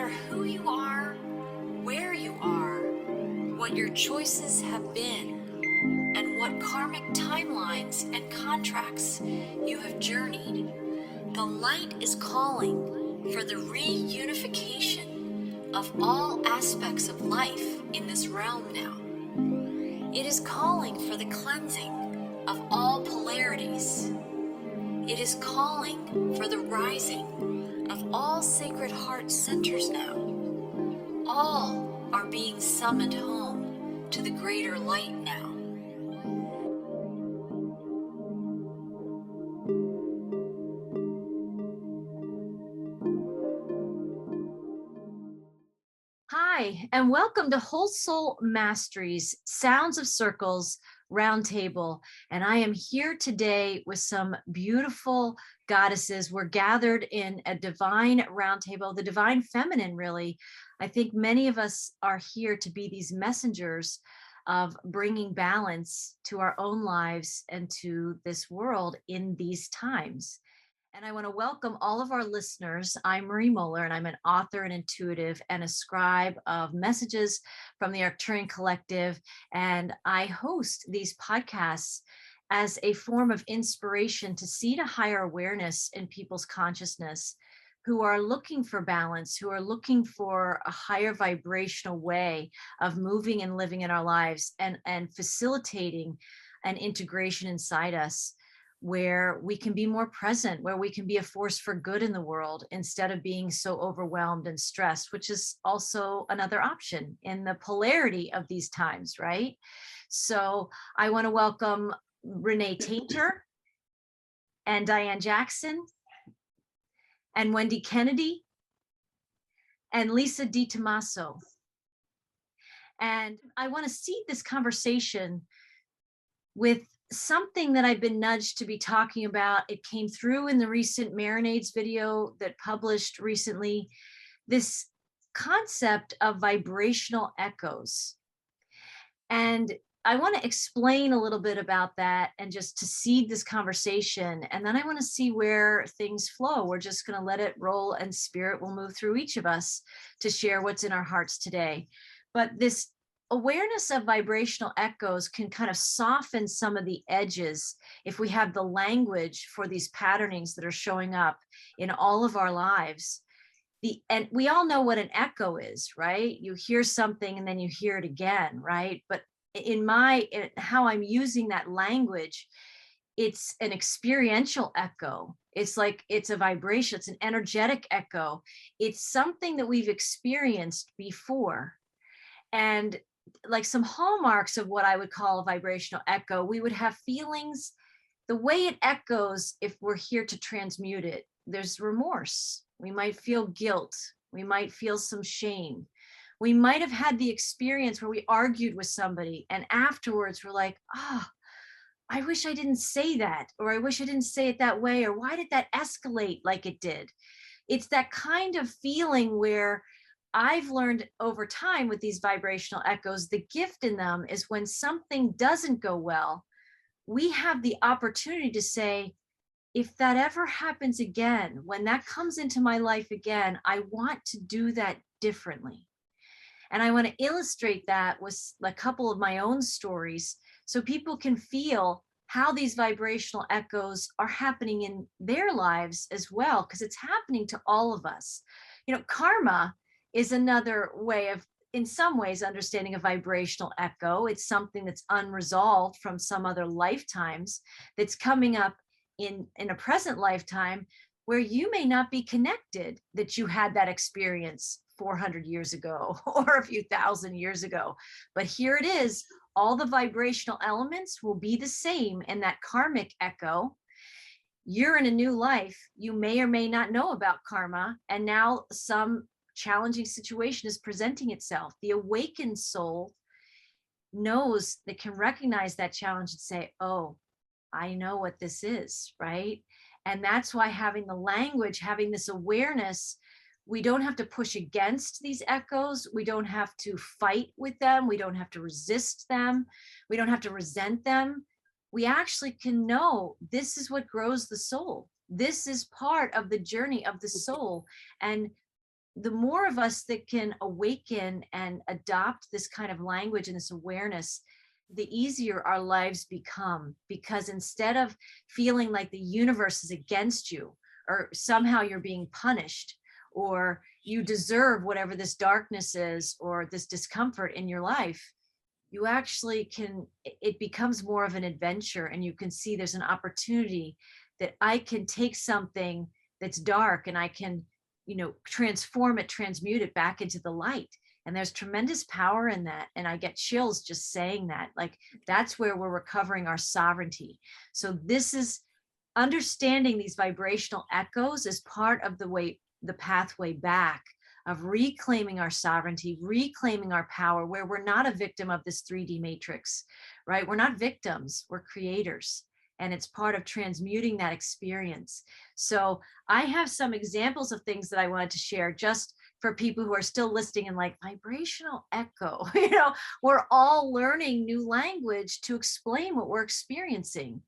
matter who you are, where you are, what your choices have been, and what karmic timelines and contracts you have journeyed, the light is calling for the reunification of all aspects of life in this realm now. It is calling for the cleansing of all polarities. It is calling for the rising of all sacred heart centers now. All are being summoned home to the greater light now. Hi, and welcome to Whole Soul Masteries, Sounds of Circles Roundtable. And I am here today with some beautiful goddesses. We're gathered in a divine roundtable, the divine feminine, really. I think many of us are here to be these messengers of bringing balance to our own lives and to this world in these times. And I want to welcome all of our listeners. I'm Marie Moeller, and I'm an author and intuitive and a scribe of messages from the Arcturian Collective. And I host these podcasts as a form of inspiration to seed a higher awareness in people's consciousness who are looking for balance, who are looking for a higher vibrational way of moving and living in our lives and facilitating an integration inside us, where we can be more present, where we can be a force for good in the world instead of being so overwhelmed and stressed, which is also another option in the polarity of these times, right? So I want to welcome Renee Tainter and Diane Jackson and Wendy Kennedy and Lisa Di Tommaso. And I want to seed this conversation with something that I've been nudged to be talking about. It came through in the recent Marinades video that published recently, this concept of vibrational echoes. And I want to explain a little bit about that and just to seed this conversation. And then I want to see where things flow. We're just going to let it roll, and spirit will move through each of us to share what's in our hearts today. But this awareness of vibrational echoes can kind of soften some of the edges if we have the language for these patternings that are showing up in all of our lives. And we all know what an echo is, right? You hear something and then you hear it again, right? But in how I'm using that language, it's an experiential echo. It's like, it's a vibration, it's an energetic echo. It's something that we've experienced before. And like some hallmarks of what I would call a vibrational echo, we would have feelings, the way it echoes, if we're here to transmute it, there's remorse. We might feel guilt. We might feel some shame. We might have had the experience where we argued with somebody and afterwards we're like, I wish I didn't say that, or I wish I didn't say it that way, or why did that escalate like it did? It's that kind of feeling where I've learned over time with these vibrational echoes, the gift in them is when something doesn't go well, we have the opportunity to say, if that ever happens again, when that comes into my life again, I want to do that differently. And I want to illustrate that with a couple of my own stories so people can feel how these vibrational echoes are happening in their lives as well, because it's happening to all of us. You know, karma is another way of, in some ways, understanding a vibrational echo. It's something that's unresolved from some other lifetimes that's coming up in a present lifetime where you may not be connected that you had that experience 400 years ago or a few thousand years ago. But here it is, all the vibrational elements will be the same in that karmic echo. You're in a new life. You may or may not know about karma, and now some challenging situation is presenting itself. The awakened soul knows, that can recognize that challenge and say, oh, I know what this is, right? And that's why having the language, having this awareness, we don't have to push against these echoes. We don't have to fight with them. We don't have to resist them. We don't have to resent them. We actually can know this is what grows the soul. This is part of the journey of the soul. And the more of us that can awaken and adopt this kind of language and this awareness, the easier our lives become. Because instead of feeling like the universe is against you, or somehow you're being punished, or you deserve whatever this darkness is or this discomfort in your life, you actually can, it becomes more of an adventure, and you can see there's an opportunity that I can take something that's dark and I can, transform it, transmute it back into the light. And there's tremendous power in that. And I get chills just saying that. Like, that's where we're recovering our sovereignty. So this is understanding these vibrational echoes as part of the pathway back of reclaiming our sovereignty, reclaiming our power, where we're not a victim of this 3D matrix, right? We're not victims, we're creators. And it's part of transmuting that experience. So I have some examples of things that I wanted to share just for people who are still listening and like, vibrational echo. We're all learning new language to explain what we're experiencing.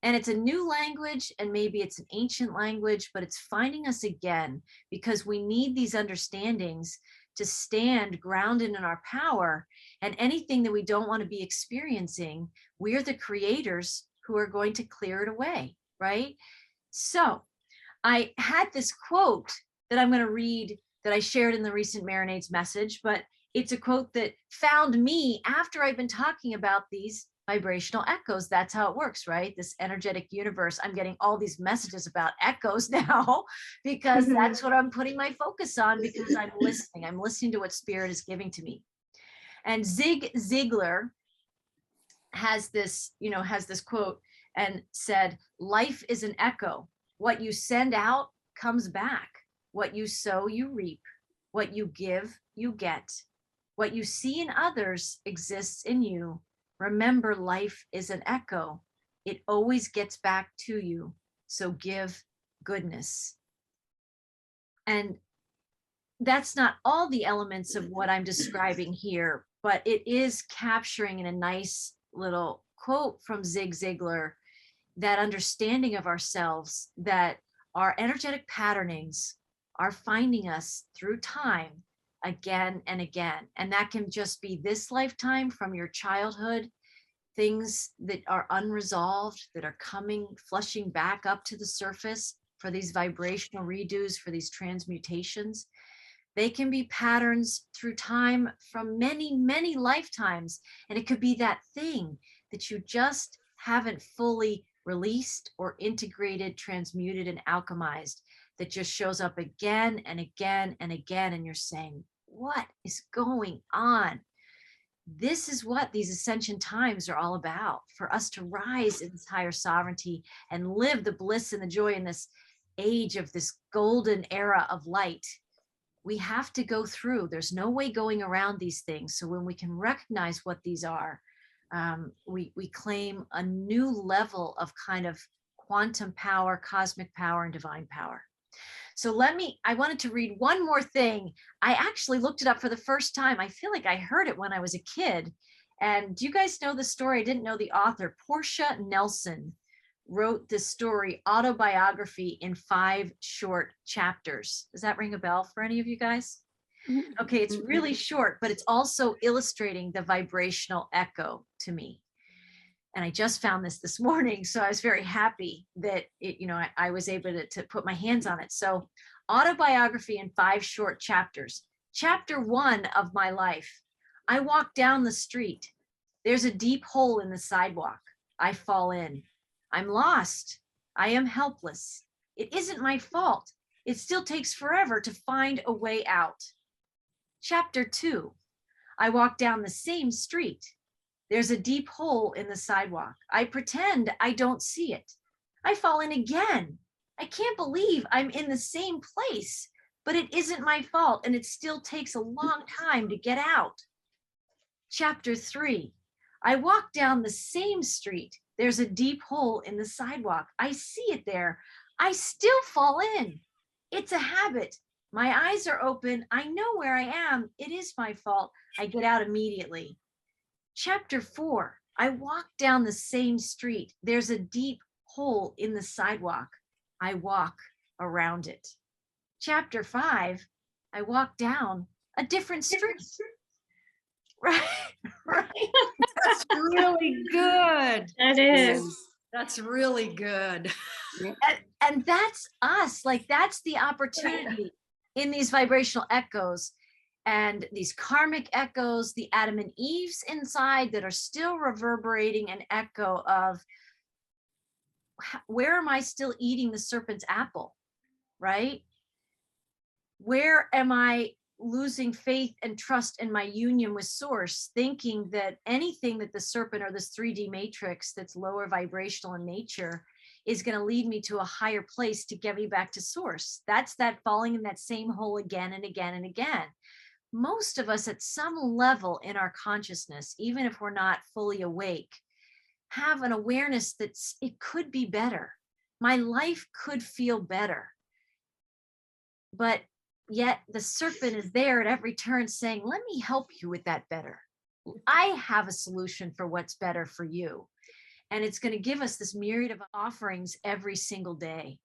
And it's a new language, and maybe it's an ancient language, but it's finding us again, because we need these understandings to stand grounded in our power. And anything that we don't want to be experiencing, we're the creators who are going to clear it away, right? So I had this quote that I'm going to read that I shared in the recent Marinades message, but it's a quote that found me after I've been talking about these vibrational echoes. That's how it works, right? This energetic universe. I'm getting all these messages about echoes now because that's what I'm putting my focus on, because I'm listening. I'm listening to what spirit is giving to me. And Zig Ziglar has this quote and said, life is an echo. What you send out comes back. What you sow, you reap. What you give, you get. What you see in others exists in you. Remember, life is an echo. It always gets back to you. So give goodness. And that's not all the elements of what I'm describing here, but it is capturing in a nice little quote from Zig Ziglar that understanding of ourselves, that our energetic patternings are finding us through time again and again. And that can just be this lifetime, from your childhood, things that are unresolved, that are coming, flushing back up to the surface for these vibrational redos, for these transmutations. They can be patterns through time from many, many lifetimes. And it could be that thing that you just haven't fully released or integrated, transmuted, and alchemized, that just shows up again and again and again. And you're saying, what is going on? This is what these ascension times are all about, for us to rise in this higher sovereignty and live the bliss and the joy in this age of this golden era of light. We have to go through. There's no way going around these things. So when we can recognize what these are, we claim a new level of kind of quantum power, cosmic power, and divine power. So I wanted to read one more thing. I actually looked it up for the first time. I feel like I heard it when I was a kid. And do you guys know the story? I didn't know the author. Portia Nelson wrote this story, autobiography, in 5 short chapters. Does that ring a bell for any of you guys? Okay, it's really short, but it's also illustrating the vibrational echo to me. And I just found this morning, so I was very happy that I was able to put my hands on it. So, autobiography in 5 short chapters. Chapter 1 of my life. I walk down the street. There's a deep hole in the sidewalk. I fall in. I'm lost. I am helpless. It isn't my fault. It still takes forever to find a way out. Chapter 2. I walk down the same street. There's a deep hole in the sidewalk. I pretend I don't see it. I fall in again. I can't believe I'm in the same place, but it isn't my fault, and it still takes a long time to get out. Chapter 3. I walk down the same street. There's a deep hole in the sidewalk. I see it there. I still fall in. It's a habit. My eyes are open. I know where I am. It is my fault. I get out immediately. Chapter 4. I walk down the same street. There's a deep hole in the sidewalk. I walk around it. Chapter 5. I walk down a different street. Right. Right. That's really good. That is. That's really good. And that's us. Like, that's the opportunity in these vibrational echoes and these karmic echoes, the Adam and Eve's inside that are still reverberating an echo of, where am I still eating the serpent's apple? Right? Where am I losing faith and trust in my union with source, thinking that anything that the serpent or this 3D matrix that's lower vibrational in nature is going to lead me to a higher place to get me back to source? That's that falling in that same hole again and again and again. Most of us at some level in our consciousness, even if we're not fully awake, have an awareness that it could be better. My life could feel better. But yet the serpent is there at every turn saying, let me help you with that better. I have a solution for what's better for you. And it's going to give us this myriad of offerings every single day.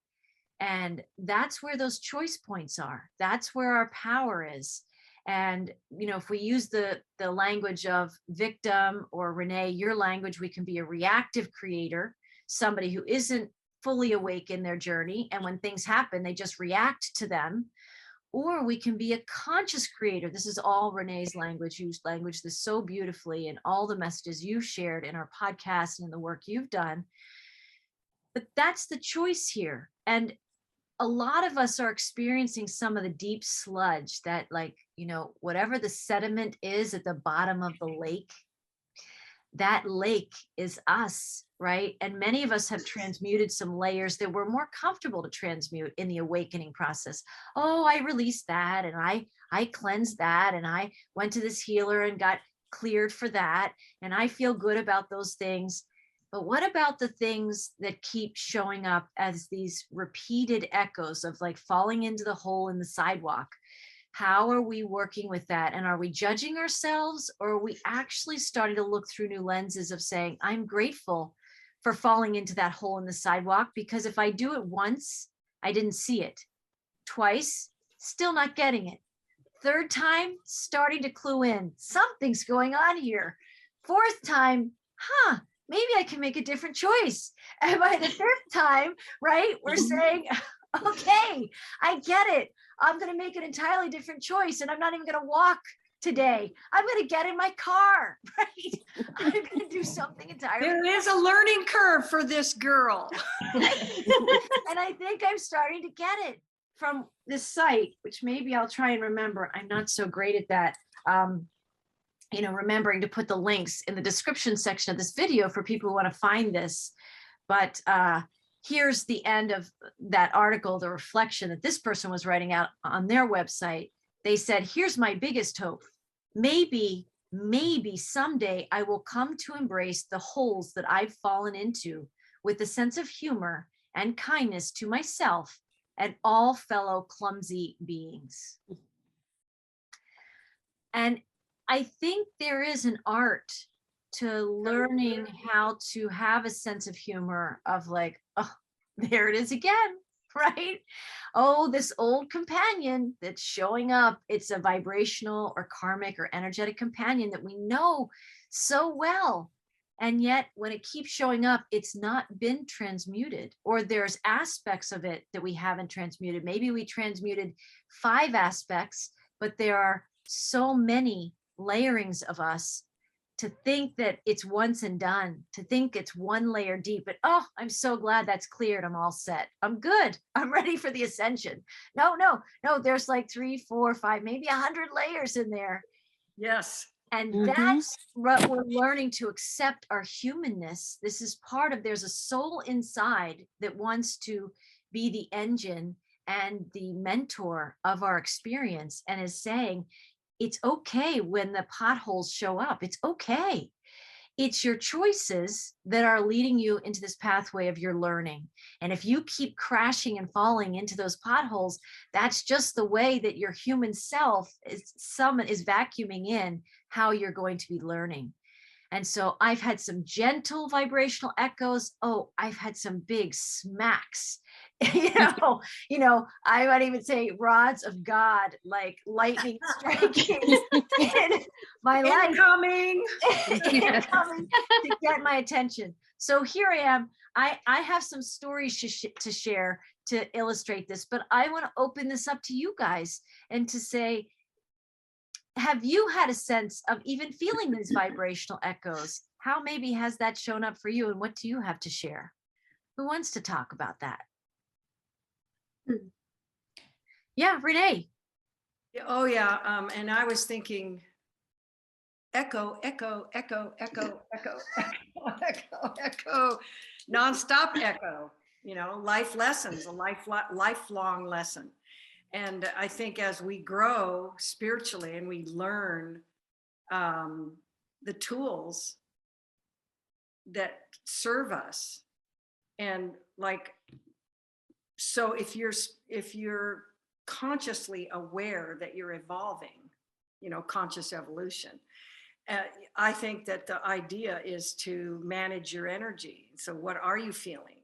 And that's where those choice points are. That's where our power is. And, you know, if we use the language of victim, or Renee, your language, we can be a reactive creator, somebody who isn't fully awake in their journey. And when things happen, they just react to them. Or we can be a conscious creator. This is all Renee's language. You language this so beautifully in all the messages you've shared in our podcast and in the work you've done. But that's the choice here. And a lot of us are experiencing some of the deep sludge that, like, you know, whatever the sediment is at the bottom of the lake, that lake is us, right? And many of us have transmuted some layers that were more comfortable to transmute in the awakening process. Oh, I released that, and I cleansed that, and I went to this healer and got cleared for that, and I feel good about those things. But what about the things that keep showing up as these repeated echoes of, like, falling into the hole in the sidewalk? How are we working with that? And are we judging ourselves, or are we actually starting to look through new lenses of saying, I'm grateful for falling into that hole in the sidewalk, because if I do it once, I didn't see it. Twice, still not getting it. Third time, starting to clue in, something's going on here. Fourth time, maybe I can make a different choice. And by the fifth time, right, we're saying, okay, I get it. I'm going to make an entirely different choice, and I'm not even going to walk today. I'm going to get in my car, right? I'm going to do something entirely There is a learning curve for this girl. And I think I'm starting to get it from this site, which maybe I'll try and remember. I'm not so great at that. You know, remembering to put the links in the description section of this video for people who want to find this. But here's the end of that article, the reflection that this person was writing out on their website. They said, here's my biggest hope. Maybe someday I will come to embrace the holes that I've fallen into with a sense of humor and kindness to myself and all fellow clumsy beings. And I think there is an art to learning how to have a sense of humor of, like, oh, there it is again, right? Oh, this old companion that's showing up. It's a vibrational or karmic or energetic companion that we know so well. And yet when it keeps showing up, it's not been transmuted, or there's aspects of it that we haven't transmuted. Maybe we transmuted 5 aspects, but there are so many layerings of us to think that it's once and done, to think it's one layer deep. But oh, I'm so glad that's cleared. I'm all set. I'm good. I'm ready for the ascension. No, there's like 3, 4, 5, maybe 100 layers in there. Yes. And that's what we're learning, to accept our humanness. This is part of, there's a soul inside that wants to be the engine and the mentor of our experience, and is saying, it's okay when the potholes show up. It's okay. It's your choices that are leading you into this pathway of your learning. And if you keep crashing and falling into those potholes, that's just the way that your human self is vacuuming in how you're going to be learning. And so I've had some gentle vibrational echoes. Oh, I've had some big smacks. I might even say rods of God, like lightning striking in my life. Incoming. Incoming to get my attention. So here I am. I have some stories to share to illustrate this, but I want to open this up to you guys and to say, have you had a sense of even feeling these vibrational echoes? How maybe has that shown up for you, and what do you have to share? Who wants to talk about that? Yeah, Renee. Oh yeah. And I was thinking echo, echo, echo, echo, echo, echo, echo, echo, nonstop echo, life lessons, a lifelong lesson. And I think as we grow spiritually and we learn the tools that serve us, and so if you're consciously aware that you're evolving, conscious evolution, I think that the idea is to manage your energy. So what are you feeling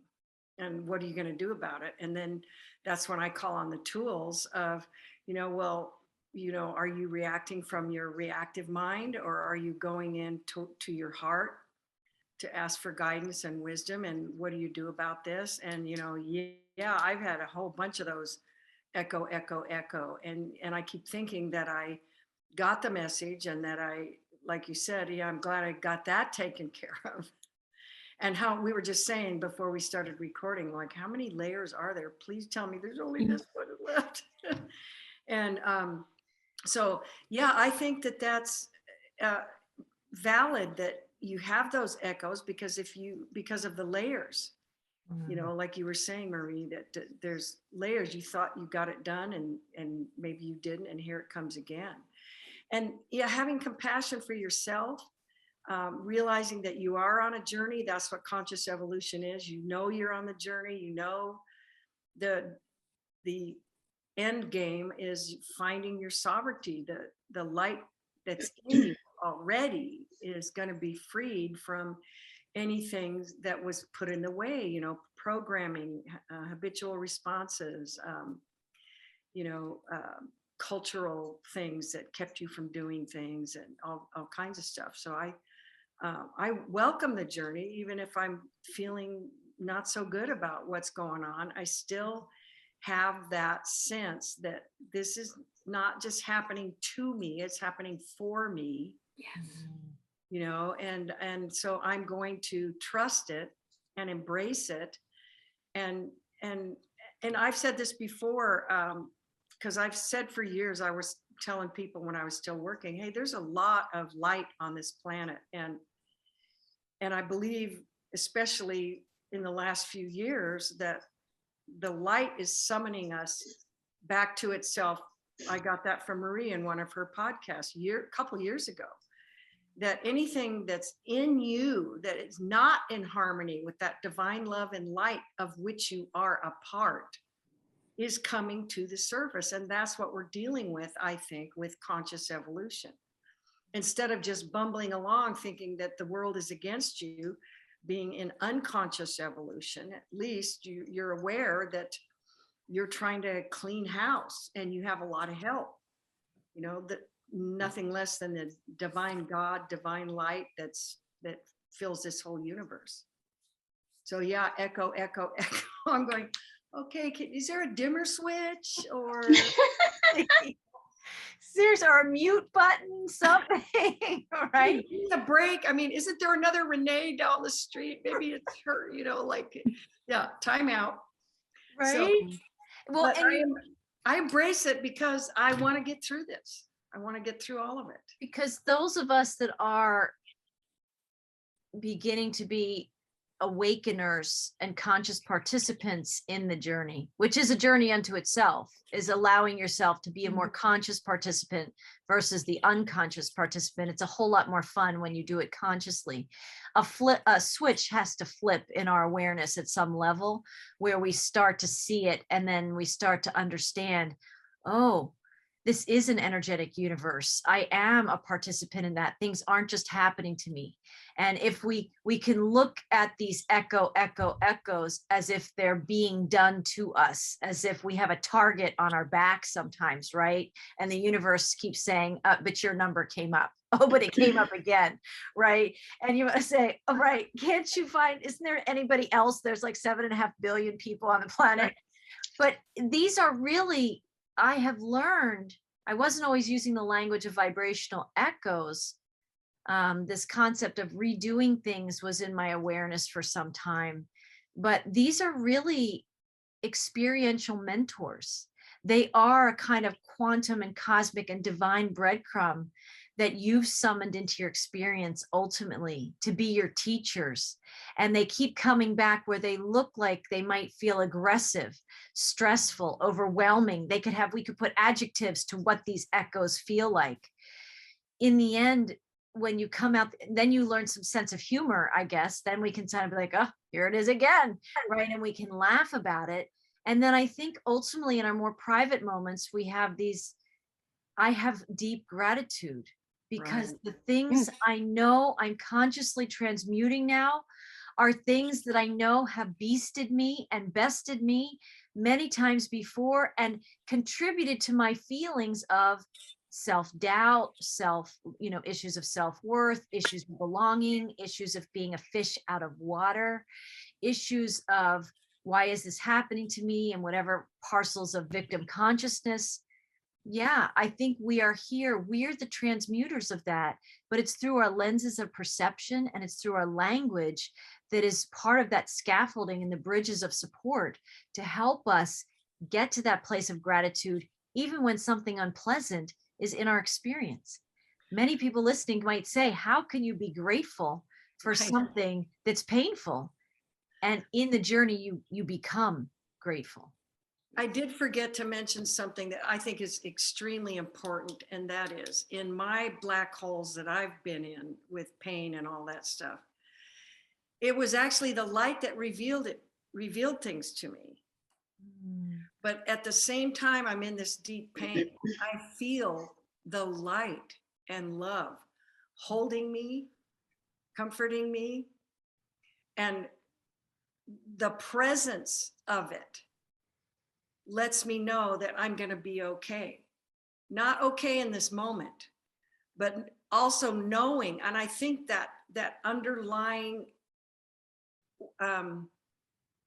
and what are you going to do about it? And then that's when I call on the tools of, are you reacting from your reactive mind, or are you going into your heart to ask for guidance and wisdom? And what do you do about this? And, I've had a whole bunch of those echo, echo, echo. And I keep thinking that I got the message, and that like you said, I'm glad I got that taken care of. And how we were just saying before we started recording, like, how many layers are there? Please tell me there's only this one left. And so, yeah, I think that that's valid, that you have those echoes, because because of the layers, like you were saying, Marie, that there's layers. You thought you got it done, and maybe you didn't, and here it comes again. And yeah, having compassion for yourself, realizing that you are on a journey. That's what conscious evolution is. You're on the journey. The end game is finding your sovereignty. The light that's in you already is going to be freed from anything that was put in the way, programming, habitual responses, cultural things that kept you from doing things, and all kinds of stuff. So I welcome the journey, even if I'm feeling not so good about what's going on. I still have that sense that this is not just happening to me, it's happening for me. Yes. And so I'm going to trust it and embrace it. And I've said this before, because I've said for years, I was telling people when I was still working, hey, there's a lot of light on this planet. And I believe, especially in the last few years, that the light is summoning us back to itself. I got that from Marie in one of her podcasts a couple years ago, that anything that's in you that is not in harmony with that divine love and light of which you are a part is coming to the surface. And that's what we're dealing with, I think, with conscious evolution. Instead of just bumbling along thinking that the world is against you, being in unconscious evolution, at least you're aware that you're trying to clean house and you have a lot of help, that nothing less than the divine God, divine light that fills this whole universe. So yeah, echo, echo, echo. I'm going, okay, is there a dimmer switch, or Seriously, or a mute button, something, right? a break? I mean, isn't there another Renee down the street? Maybe it's her, yeah, time out. Right. So, Well, and I embrace it because I want to get through this. I want to get through all of it. Because those of us that are beginning to be awakeners and conscious participants in the journey, which is a journey unto itself, is allowing yourself to be a more conscious participant versus the unconscious participant. It's a whole lot more fun when you do it consciously. A switch has to flip in our awareness at some level where we start to see it, and then we start to understand, oh, this is an energetic universe. I am a participant in that. Things aren't just happening to me. And if we can look at these echoes as if they're being done to us, as if we have a target on our back sometimes, right? And the universe keeps saying, but your number came up. Oh, but it came up again, right? And you want to say, oh, right, can't you find, isn't there anybody else? There's like 7.5 billion people on the planet. But these are really, I have learned, I wasn't always using the language of vibrational echoes. This concept of redoing things was in my awareness for some time. But these are really experiential mentors. They are a kind of quantum and cosmic and divine breadcrumb that you've summoned into your experience ultimately to be your teachers. And they keep coming back where they look like they might feel aggressive, stressful, overwhelming. We could put adjectives to what these echoes feel like. In the end, when you come out, then you learn some sense of humor, I guess. Then we can kind of be like, oh, here it is again, right? And we can laugh about it. And then I think ultimately in our more private moments, I have deep gratitude because the things I know I'm consciously transmuting now are things that I know have beasted me and bested me many times before and contributed to my feelings of self-doubt, issues of self-worth, issues of belonging, issues of being a fish out of water, issues of why is this happening to me, and whatever parcels of victim consciousness. Yeah, I think we are here. We're the transmuters of that, but it's through our lenses of perception and it's through our language that is part of that scaffolding and the bridges of support to help us get to that place of gratitude, even when something unpleasant is in our experience. Many people listening might say, how can you be grateful for something that's painful? And in the journey, you become grateful. I did forget to mention something that I think is extremely important, and that is in my black holes that I've been in with pain and all that stuff, it was actually the light that revealed things to me. But at the same time, I'm in this deep pain. I feel the light and love holding me, comforting me, and the presence of it lets me know that I'm going to be okay. Not okay in this moment, but also knowing, and I think that underlying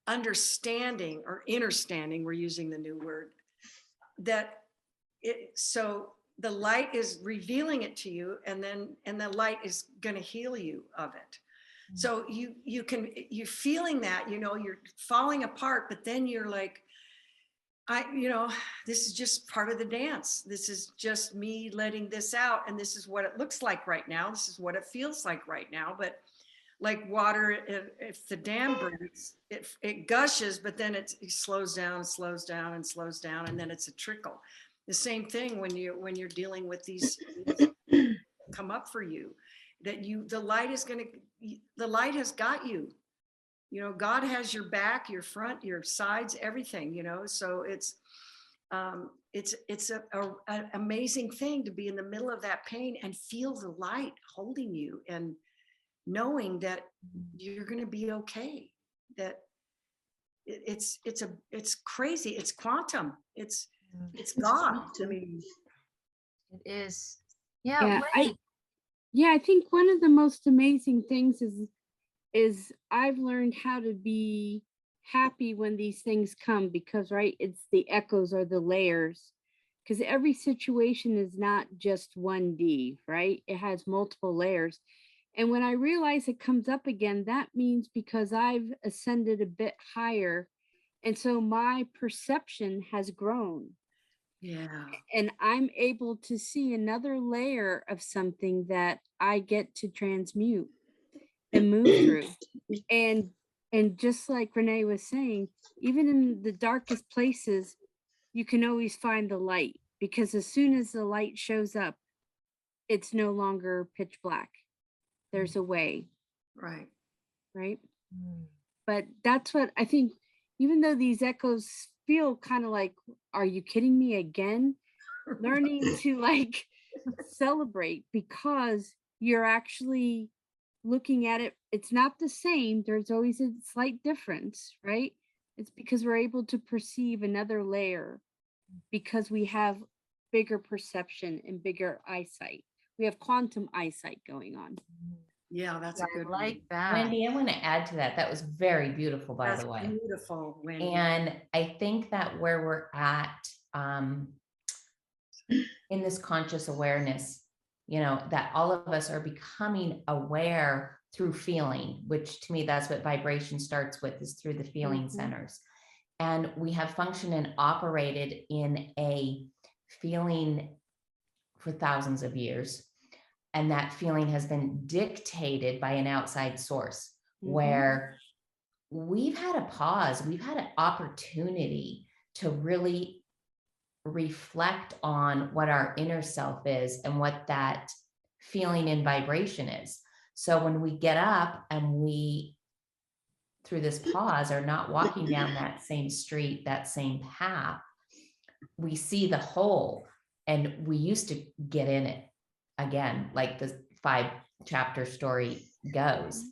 understanding or understanding, we're using the new word, so the light is revealing it to you, and the light is going to heal you of it. So you're feeling that, you're falling apart, but then you're like, this is just part of the dance. This is just me letting this out. And this is what it looks like right now. This is what it feels like right now. But like water, if the dam breaks, it gushes, but then it slows down, and slows down, and slows down. And then it's a trickle. The same thing when you're dealing with these come up for you, that the light has got you. God has your back, your front, your sides, everything, so it's an amazing thing to be in the middle of that pain and feel the light holding you and knowing that you're going to be okay, that it's crazy. It's quantum. It's God. I mean, it is. Yeah. I think one of the most amazing things is I've learned how to be happy when these things come, because it's the echoes or the layers, because every situation is not just 1D, right? It has multiple layers. And when I realize it comes up again, that means because I've ascended a bit higher. And so my perception has grown. Yeah. And I'm able to see another layer of something that I get to transmute and move through. And just like Renee was saying, even in the darkest places, you can always find the light, because as soon as the light shows up, it's no longer pitch black. There's a way. Right. But that's what I think, even though these echoes feel kind of like, are you kidding me again? learning to like celebrate, because you're actually looking at it. It's not the same. There's always a slight difference, right? It's because we're able to perceive another layer, because we have bigger perception and bigger eyesight. We have quantum eyesight going on. Yeah, that's a I good like one. that. Wendy, I want to add to that. That was very beautiful, by That's the way. beautiful, Wendy. And I think that where we're at in this conscious awareness, that all of us are becoming aware through feeling, which to me, that's what vibration starts with, is through the feeling centers. And we have functioned and operated in a feeling for thousands of years. And that feeling has been dictated by an outside source, where we've had a pause, we've had an opportunity to really reflect on what our inner self is and what that feeling and vibration is. So when we get up and we, through this pause, are not walking down that same street, that same path, we see the whole, and we used to get in it again, like the 5-chapter story goes.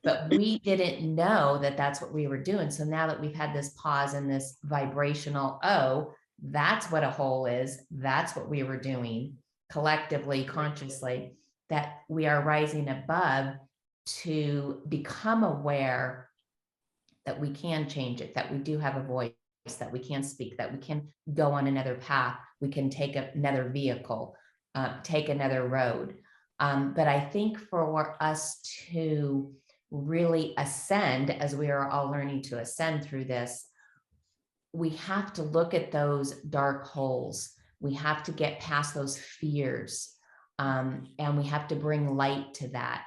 But we didn't know that that's what we were doing. So now that we've had this pause and this vibrational, oh, that's what a whole is, that's what we were doing collectively, consciously, that we are rising above to become aware that we can change it, that we do have a voice, that we can speak, that we can go on another path, we can take another vehicle, take another road. But I think for us to really ascend, as we are all learning to ascend through this, we have to look at those dark holes. We have to get past those fears, and we have to bring light to that.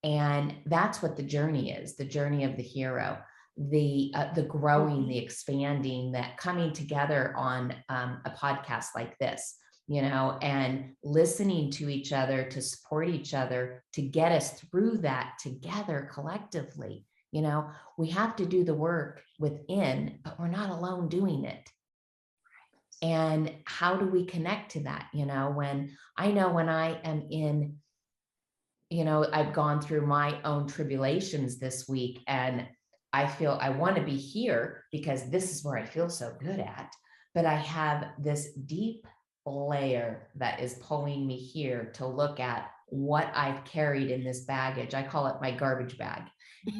And that's what the journey is, the journey of the hero, the growing, the expanding, that coming together on a podcast like this, and listening to each other, to support each other, to get us through that together collectively. We have to do the work within, but we're not alone doing it. And how do we connect to that? When I am in, I've gone through my own tribulations this week, and I feel I want to be here because this is where I feel so good at, but I have this deep layer that is pulling me here to look at what I've carried in this baggage. I call it my garbage bag.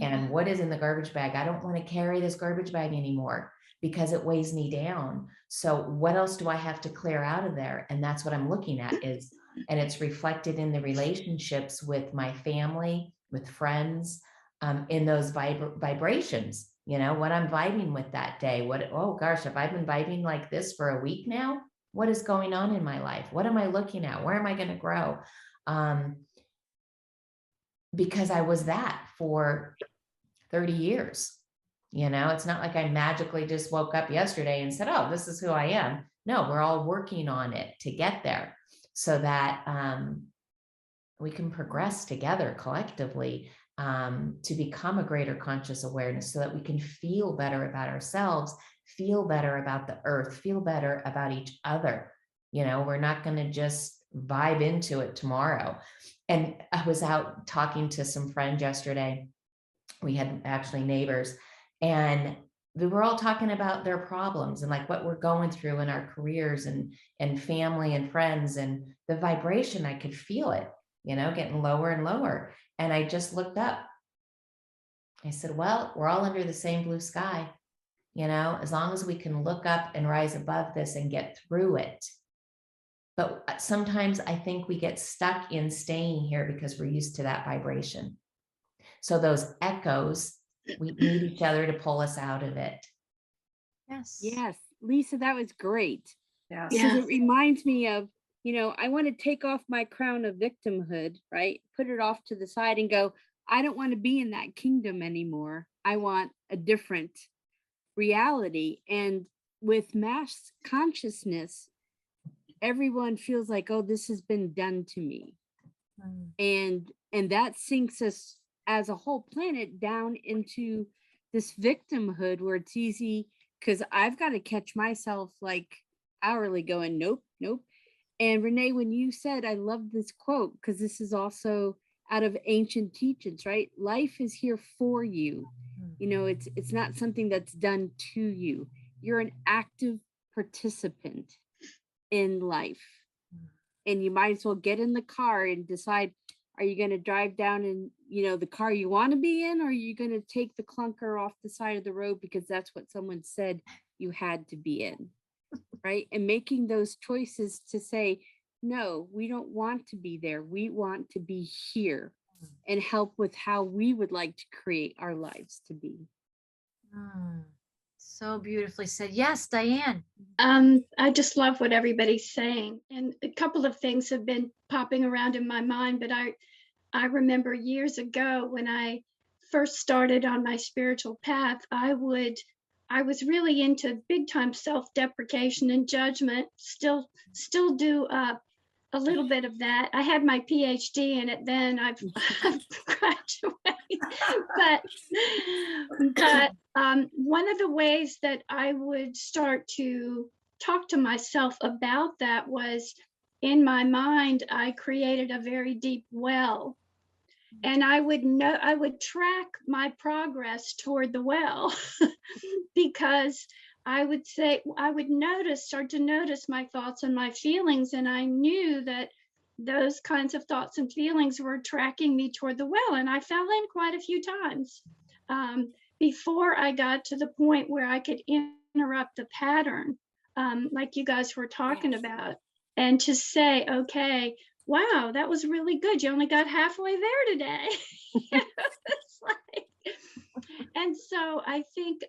And what is in the garbage bag? I don't want to carry this garbage bag anymore because it weighs me down. So what else do I have to clear out of there? And that's what I'm looking at and it's reflected in the relationships with my family, with friends, in those vibrations, what I'm vibing with that day. Oh gosh, have I been vibing like this for a week now? What is going on in my life? What am I looking at? Where am I going to grow? Because I was that for 30 years. It's not like I magically just woke up yesterday and said, oh, this is who I am. No, we're all working on it to get there so that we can progress together collectively to become a greater conscious awareness, so that we can feel better about ourselves, feel better about the earth, feel better about each other. We're not going to just vibe into it tomorrow. And I was out talking to some friends yesterday. We had actually neighbors, and we were all talking about their problems and like what we're going through in our careers and family and friends, and the vibration, I could feel it, getting lower and lower. And I just looked up. I said, well, we're all under the same blue sky, as long as we can look up and rise above this and get through it. But sometimes I think we get stuck in staying here because we're used to that vibration. So those echoes, we need each other to pull us out of it. Yes, Lisa, that was great. Yes. Because it reminds me of, I want to take off my crown of victimhood, right? Put it off to the side and go, I don't want to be in that kingdom anymore. I want a different reality. And with mass consciousness, everyone feels like, oh, this has been done to me. And that sinks us as a whole planet down into this victimhood where it's easy, because I've got to catch myself like hourly going, nope. And Renee, when you said, I love this quote, because this is also out of ancient teachings, right? Life is here for you. You know, it's not something that's done to you. You're an active participant in life. And you might as well get in the car and decide, are you going to drive down in, you know, the car you want to be in, or are you going to take the clunker off the side of the road because that's what someone said you had to be in, right? And making those choices to say, no, we don't want to be there. We want to be here and help with how we would like to create our lives to be. So beautifully said. Yes, Diane. I just love what everybody's saying. And a couple of things have been popping around in my mind, but I remember years ago when I first started on my spiritual path, I was really into big time self-deprecation and judgment, still do a little bit of that. I had my PhD in it then. I've graduated. But one of the ways that I would start to talk to myself about that was, in my mind, I created a very deep well. And I would track my progress toward the well because I would start to notice my thoughts and my feelings. And I knew that those kinds of thoughts and feelings were tracking me toward the well. And I fell in quite a few times before I got to the point where I could interrupt the pattern, like you guys were talking about, and to say, okay, wow, that was really good. You only got halfway there today. It's like, and so I think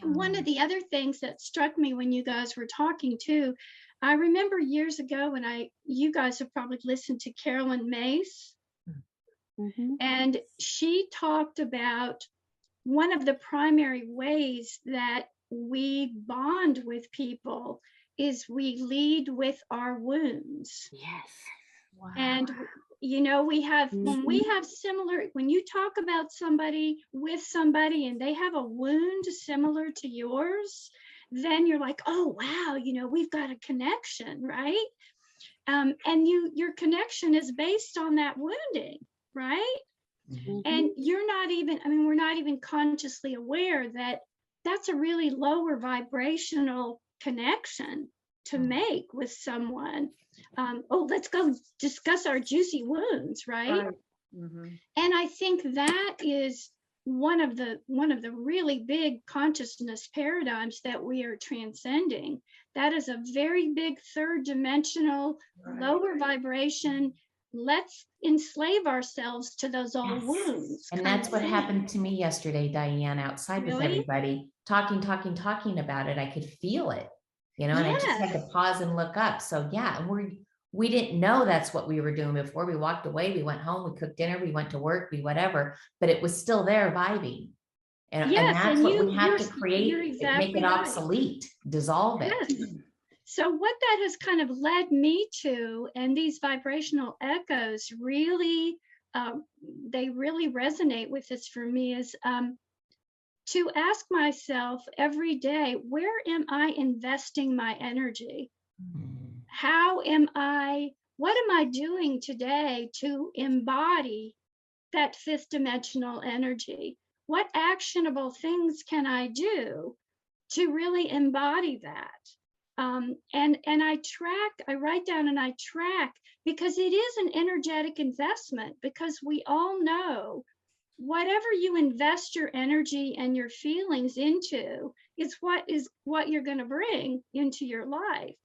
one of the other things that struck me when you guys were talking too, I remember years ago when you guys have probably listened to Carolyn Mace, and she talked about one of the primary ways that we bond with people is we lead with our wounds. Yes. Wow. And you know, when you talk about somebody with somebody and they have a wound similar to yours, then you're like, oh wow, you know, we've got a connection, right? And your connection is based on that wounding, right? And we're not even consciously aware that that's a really lower vibrational connection to make with someone. Let's go discuss our juicy wounds, right? And I think that is one of the really big consciousness paradigms that we are transcending. That is a very big third dimensional, lower vibration. Let's enslave ourselves to those old wounds. And that's what happened to me yesterday, Diane, outside with everybody, talking about it. I could feel it, you know, and I just had to pause and look up. So yeah, and we didn't know that's what we were doing before. We walked away, we went home, we cooked dinner, we went to work, we whatever, but it was still there vibing. And that's what we have to create, make it obsolete, dissolve it. So what that has kind of led me to, and these vibrational echoes really, they really resonate with this for me, is to ask myself every day, where am I investing my energy? What am I doing today to embody that fifth dimensional energy? What actionable things can I do to really embody that? And I write down and I track, because it is an energetic investment, because we all know whatever you invest your energy and your feelings into is what you're going to bring into your life.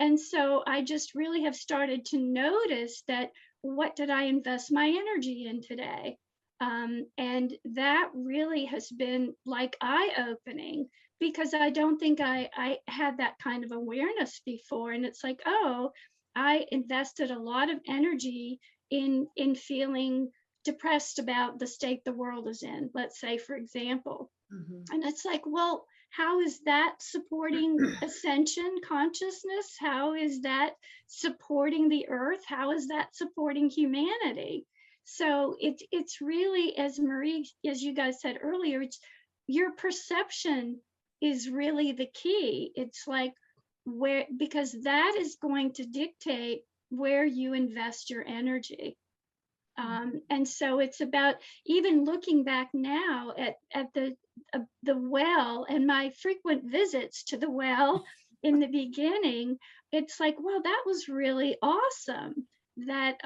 And so I just really have started to notice that, what did I invest my energy in today? And that really has been like eye-opening, because I don't think I had that kind of awareness before. And it's like, oh, I invested a lot of energy in feeling depressed about the state the world is in, let's say, for example. And it's like, well, how is that supporting ascension consciousness? How is that supporting the earth? How is that supporting humanity? So it's really, as Marie, as you guys said earlier, it's your perception is really the key. It's like, where, because that is going to dictate where you invest your energy. And so it's about even looking back now at the well and my frequent visits to the well in the beginning. It's like, well, that was really awesome that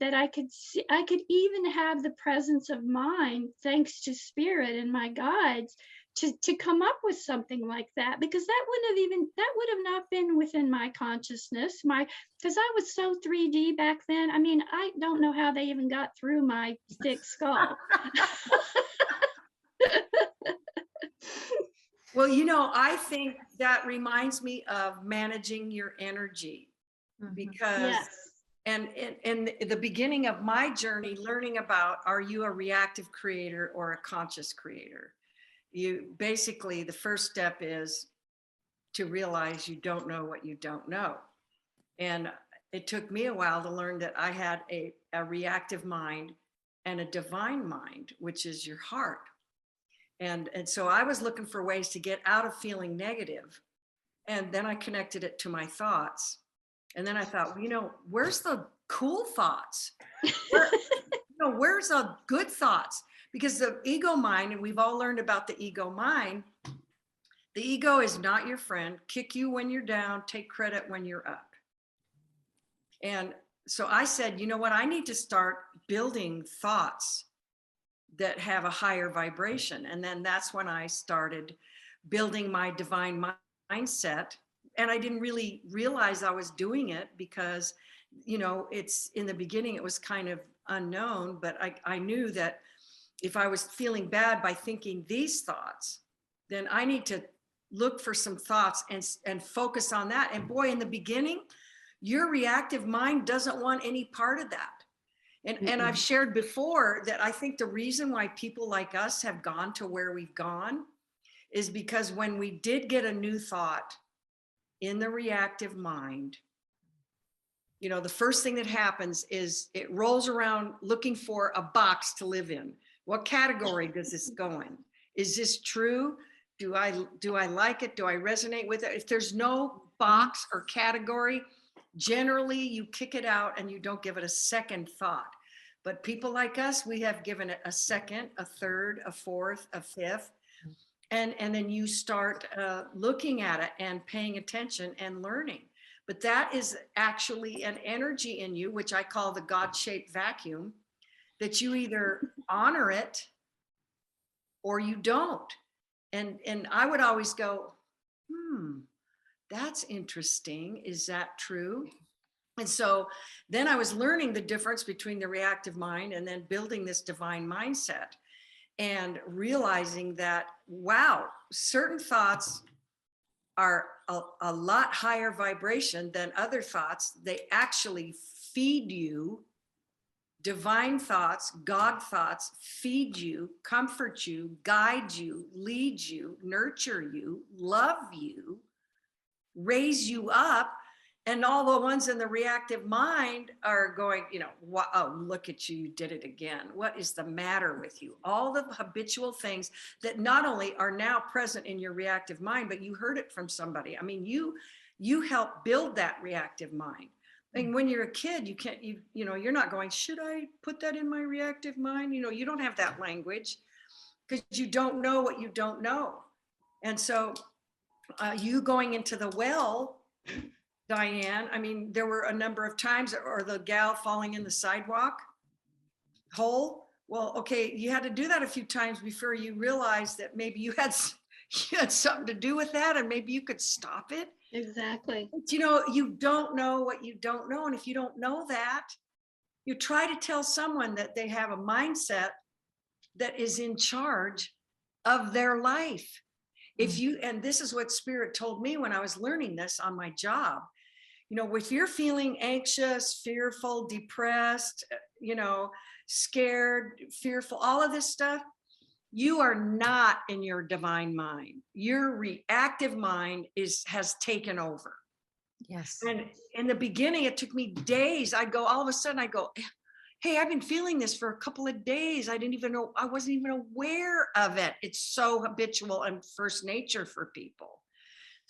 that I could see, I could even have the presence of mind, thanks to spirit and my guides, to come up with something like that, because that would have not been within my consciousness, because I was so 3D back then. I mean, I don't know how they even got through my thick skull. Well, I think that reminds me of managing your energy, because Yes. and in the beginning of my journey, learning about, are you a reactive creator or a conscious creator? You basically, the first step is to realize you don't know what you don't know. And it took me a while to learn that I had a reactive mind and a divine mind, which is your heart. And so I was looking for ways to get out of feeling negative. And then I connected it to my thoughts. And then I thought, where's the cool thoughts? Where's the good thoughts? Because the ego mind, and we've all learned about the ego mind, the ego is not your friend. Kick you when you're down, take credit when you're up. And so I said, you know what? I need to start building thoughts that have a higher vibration. And then that's when I started building my divine mindset. And I didn't really realize I was doing it because, it's in the beginning, it was kind of unknown, but I knew that if I was feeling bad by thinking these thoughts, then I need to look for some thoughts and focus on that. And boy, in the beginning, your reactive mind doesn't want any part of that. And I've shared before that I think the reason why people like us have gone to where we've gone is because when we did get a new thought in the reactive mind, the first thing that happens is it rolls around looking for a box to live in. What category does this go in? Is this true? Do I like it? Do I resonate with it? If there's no box or category, generally you kick it out and you don't give it a second thought. But people like us, we have given it a second, a third, a fourth, a fifth. And then you start looking at it and paying attention and learning. But that is actually an energy in you, which I call the God-shaped vacuum, that you either honor it or you don't. And I would always go, that's interesting. Is that true? And so then I was learning the difference between the reactive mind and then building this divine mindset and realizing that, wow, certain thoughts are a lot higher vibration than other thoughts. They actually feed you. Divine thoughts, God thoughts feed you, comfort you, guide you, lead you, nurture you, love you, raise you up. And all the ones in the reactive mind are going, oh, look at you, you did it again. What is the matter with you? All the habitual things that not only are now present in your reactive mind, but you heard it from somebody. I mean, you help build that reactive mind. I mean, when you're a kid, you can't, you're not going, should I put that in my reactive mind? You don't have that language because you don't know what you don't know. And so you going into the well, Diane, I mean, there were a number of times, or the gal falling in the sidewalk hole. Well, okay, you had to do that a few times before you realized that maybe you had something to do with that, and maybe you could stop it. Exactly. But, you don't know what you don't know. And if you don't know that, you try to tell someone that they have a mindset that is in charge of their life. And this is what Spirit told me when I was learning this on my job. If you're feeling anxious, fearful, depressed, scared, fearful, all of this stuff, you are not in your divine mind. Your reactive mind has taken over. Yes. And in the beginning, it took me days. All of a sudden I go, hey, I've been feeling this for a couple of days. I wasn't even aware of it. It's so habitual and first nature for people.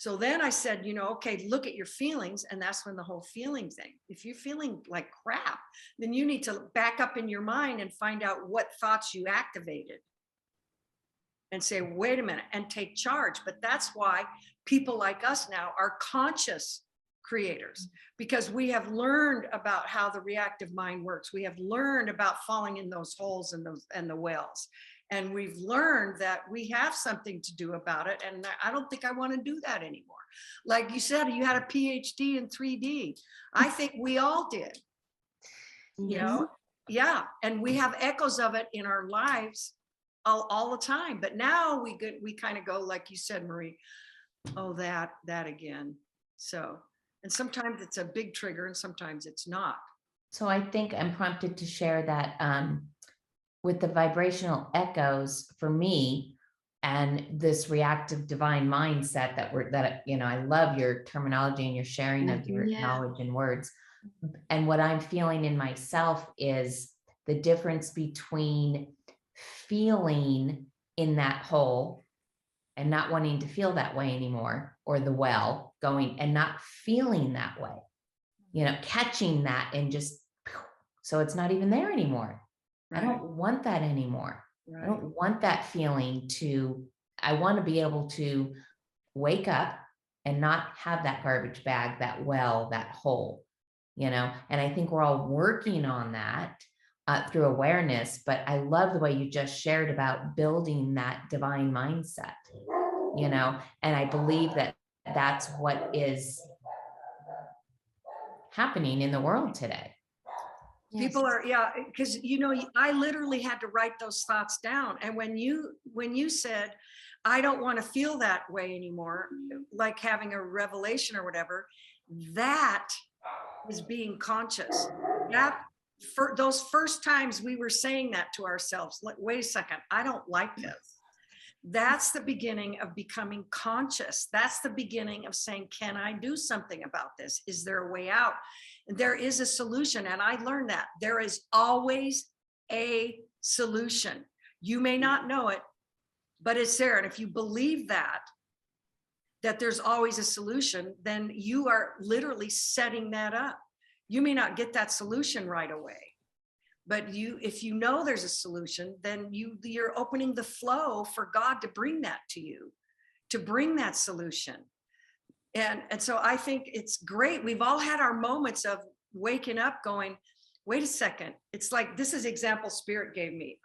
So then I said, okay, look at your feelings. And that's when the whole feeling thing, if you're feeling like crap, then you need to back up in your mind and find out what thoughts you activated and say, wait a minute, and take charge. But that's why people like us now are conscious creators, because we have learned about how the reactive mind works. We have learned about falling in those holes and the wells. And we've learned that we have something to do about it. And I don't think I want to do that anymore. Like you said, you had a PhD in 3D. I think we all did. Yeah. And we have echoes of it in our lives all the time. But now we kind of go, like you said, Marie, oh, that again. So, and sometimes it's a big trigger and sometimes it's not. So I think I'm prompted to share that with the vibrational echoes for me and this reactive divine mindset that I love your terminology and your sharing of your knowledge and words. And what I'm feeling in myself is the difference between feeling in that hole and not wanting to feel that way anymore, or the well going and not feeling that way, catching that and just, so it's not even there anymore. Right. I don't want that anymore. Right. I don't want that feeling I want to be able to wake up and not have that garbage bag, that well, that hole, and I think we're all working on that through awareness, but I love the way you just shared about building that divine mindset, and I believe that that's what is happening in the world today. People are, because I literally had to write those thoughts down. And when you said, I don't want to feel that way anymore, like having a revelation or whatever, that is being conscious. That for those first times we were saying that to ourselves, like, wait a second, I don't like this. That's the beginning of becoming conscious. That's the beginning of saying, can I do something about this? Is there a way out? There is a solution. And I learned that there is always a solution. You may not know it, but it's there. And if you believe that there's always a solution, then you are literally setting that up. You may not get that solution right away, but if you know there's a solution, then you're opening the flow for God to bring that to you, to bring that solution. And so I think it's great. We've all had our moments of waking up going, wait a second. It's like, this is example Spirit gave me.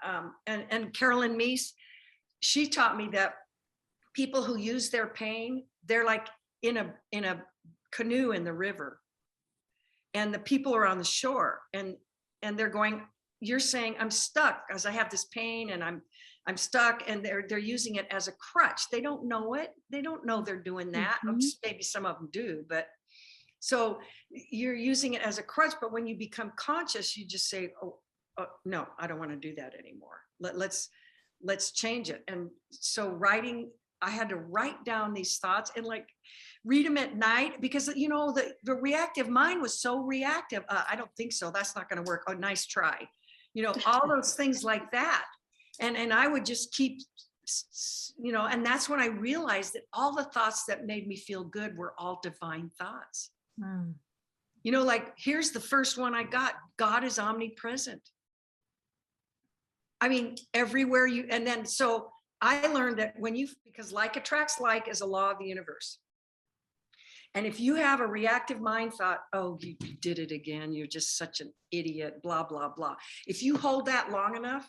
And Carolyn Meese, she taught me that people who use their pain, they're like in a canoe in the river. And the people are on the shore and they're going, you're saying I'm stuck because I have this pain and I'm stuck, and they're using it as a crutch. They don't know it. They don't know they're doing that. Mm-hmm. Maybe some of them do, but so you're using it as a crutch. But when you become conscious, you just say, oh no, I don't want to do that anymore. Let's change it. And so I had to write down these thoughts and like read them at night, because the reactive mind was so reactive. I don't think so. That's not going to work. Oh, nice try. All those things like that. And I would just keep, and that's when I realized that all the thoughts that made me feel good were all divine thoughts. Mm. Like here's the first one I got. God is omnipresent. I mean, everywhere and then, so I learned that because like attracts like is a law of the universe. And if you have a reactive mind thought, oh, you did it again, you're just such an idiot, blah, blah, blah. If you hold that long enough,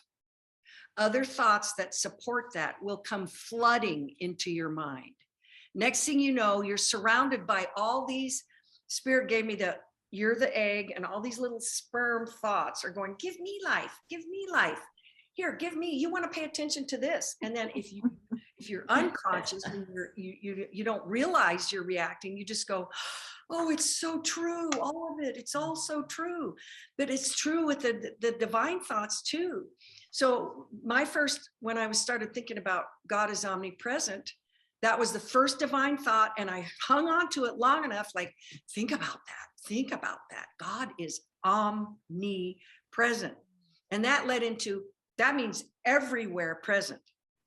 other thoughts that support that will come flooding into your mind. Next thing you know, you're surrounded by all these, Spirit gave me you're the egg, and all these little sperm thoughts are going, give me life, give me life. Here, give me, you want to pay attention to this. And then if you're unconscious and you don't realize you're reacting, you just go, oh, it's so true, all of it, it's all so true. But it's true with the divine thoughts too. So when I started thinking about God is omnipresent, that was the first divine thought. And I hung on to it long enough, like, think about that. God is omnipresent. And that means everywhere present.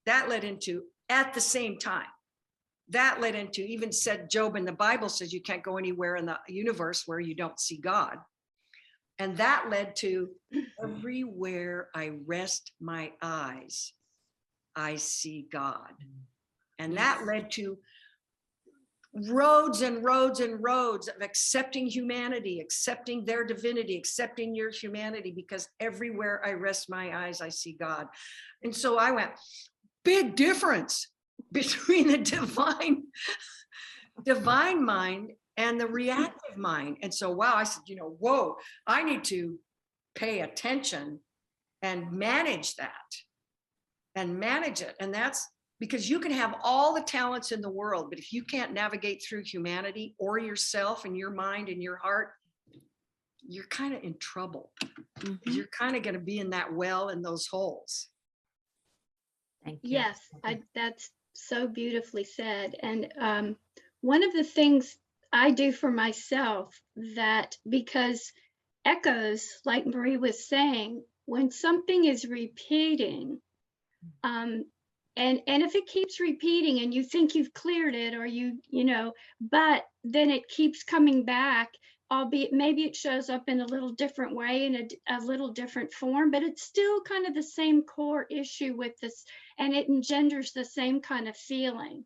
That led into at the same time. that led into, even said Job in the Bible says you can't go anywhere in the universe where you don't see God. And that led to everywhere I rest my eyes, I see God. And that led to roads and roads and roads of accepting humanity, accepting their divinity, accepting your humanity, because everywhere I rest my eyes, I see God. And so I went, big difference between the divine mind and the reactive mind. And so, wow, I said, whoa, I need to pay attention and manage that and manage it. And that's because you can have all the talents in the world, but if you can't navigate through humanity or yourself and your mind and your heart, you're kind of in trouble. Mm-hmm. You're kind of going to be in that well in those holes. Thank you. Yes, that's so beautifully said. And one of the things I do for myself, that because echoes, like Marie was saying, when something is repeating, and if it keeps repeating and you think you've cleared it, or but then it keeps coming back, albeit maybe it shows up in a little different way, in a little different form, but it's still kind of the same core issue with this, and it engenders the same kind of feeling.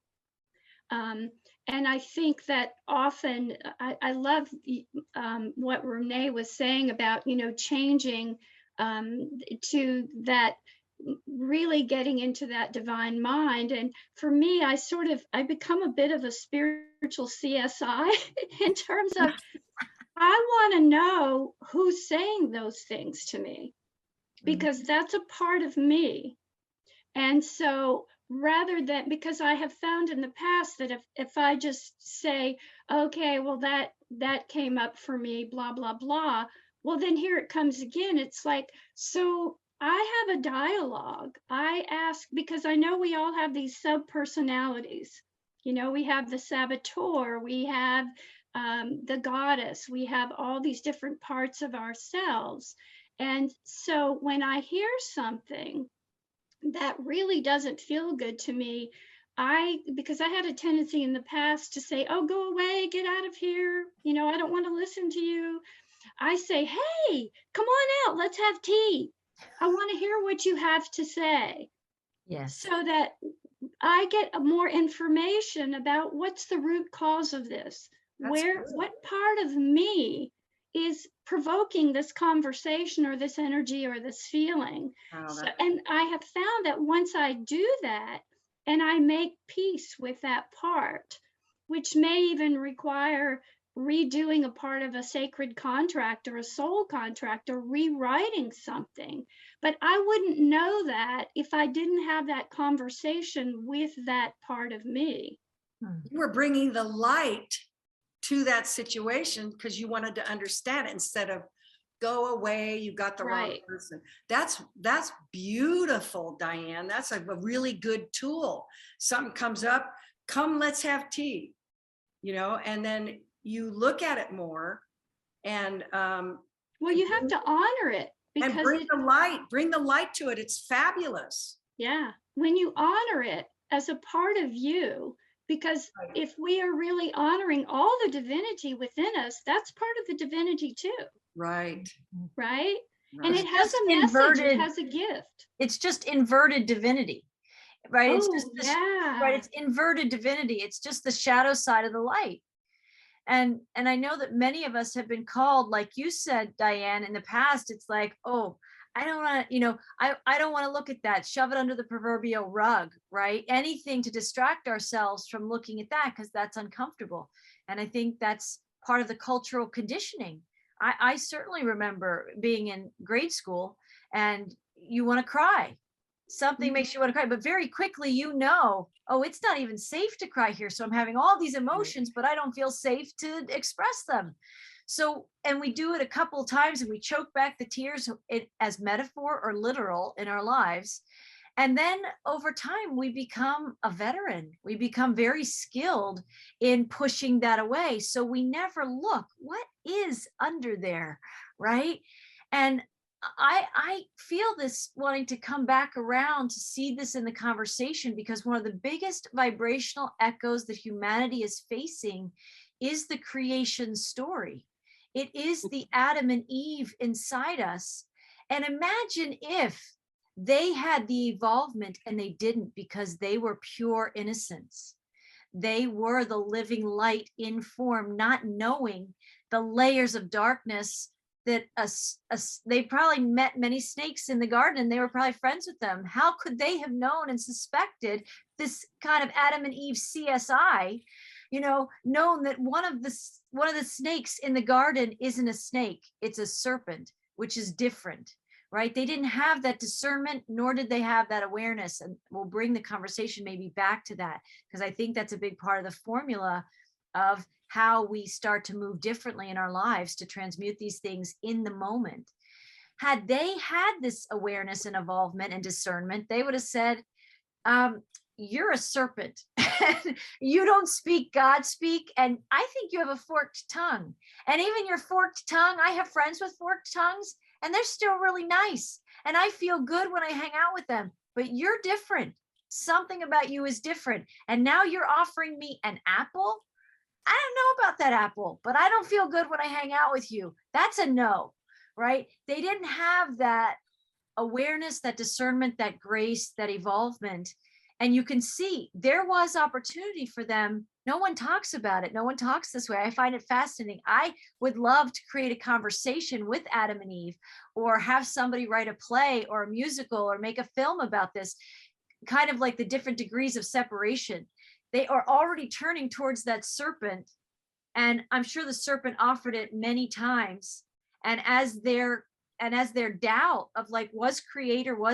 And I think that often, I love what Renee was saying about, changing to that, really getting into that divine mind. And for me, I become a bit of a spiritual CSI in terms of, I want to know who's saying those things to me, because that's a part of me. And so rather than, because I have found in the past that if I just say, okay, well, that came up for me, blah, blah, blah, well, then here it comes again. It's like, so I have a dialogue. I ask, because I know we all have these sub-personalities. We have the saboteur, we have the goddess, we have all these different parts of ourselves. And so when I hear something that really doesn't feel good to me, because I had a tendency in the past to say, oh, go away, get out of here. I don't want to listen to you. I say, hey, come on out, let's have tea. I want to hear what you have to say. Yes. So that I get more information about what's the root cause of this. What part of me is provoking this conversation or this energy or this feeling. And I have found that once I do that and I make peace with that part, which may even require redoing a part of a sacred contract or a soul contract or rewriting something. But I wouldn't know that if I didn't have that conversation with that part of me. You were bringing the light to that situation because you wanted to understand it instead of go away, you got the wrong person. That's beautiful, Diane. That's a really good tool. Something comes up, come, let's have tea, and then you look at it more and well, you have to honor it, because and bring the light to it. It's fabulous. Yeah, when you honor it as a part of you, because if we are really honoring all the divinity within us, that's part of the divinity too. Right. And it has a message, it has a gift. It's just inverted divinity, right? Oh, it's just right. It's inverted divinity. It's just the shadow side of the light. And I know that many of us have been called, like you said, Diane, in the past, it's like, oh, I don't want to, I don't want to look at that, shove it under the proverbial rug, right? Anything to distract ourselves from looking at that, because that's uncomfortable. And I think that's part of the cultural conditioning. I certainly remember being in grade school and you want to cry. Something makes you want to cry, but very quickly, oh, it's not even safe to cry here. So I'm having all these emotions, but I don't feel safe to express them. So, and we do it a couple of times and we choke back the tears as metaphor or literal in our lives. And then over time, we become a veteran. We become very skilled in pushing that away. So we never look, what is under there, right? And I feel this wanting to come back around to see this in the conversation, because one of the biggest vibrational echoes that humanity is facing is the creation story. It is the Adam and Eve inside us. And imagine if they had the evolvement and they didn't, because they were pure innocence. They were the living light in form, not knowing the layers of darkness that they probably met many snakes in the garden and they were probably friends with them. How could they have known and suspected this kind of Adam and Eve CSI, known that one of the snakes in the garden isn't a snake, it's a serpent, which is different, right? They didn't have that discernment, nor did they have that awareness. And we'll bring the conversation maybe back to that, because I think that's a big part of the formula of how we start to move differently in our lives to transmute these things in the moment. Had they had this awareness and involvement and discernment, they would have said, you're a serpent. You don't speak, God speak. And I think you have a forked tongue. And even your forked tongue, I have friends with forked tongues and they're still really nice. And I feel good when I hang out with them, but you're different. Something about you is different. And now you're offering me an apple. I don't know about that apple, but I don't feel good when I hang out with you. That's a no, right? They didn't have that awareness, that discernment, that grace, that evolvement. And you can see there was opportunity for them. No one talks about it. No one talks this way. I find it fascinating. I would love to create a conversation with Adam and Eve, or have somebody write a play or a musical or make a film about this, kind of like the different degrees of separation. They are already turning towards that serpent. And I'm sure the serpent offered it many times. And as their doubt of like, was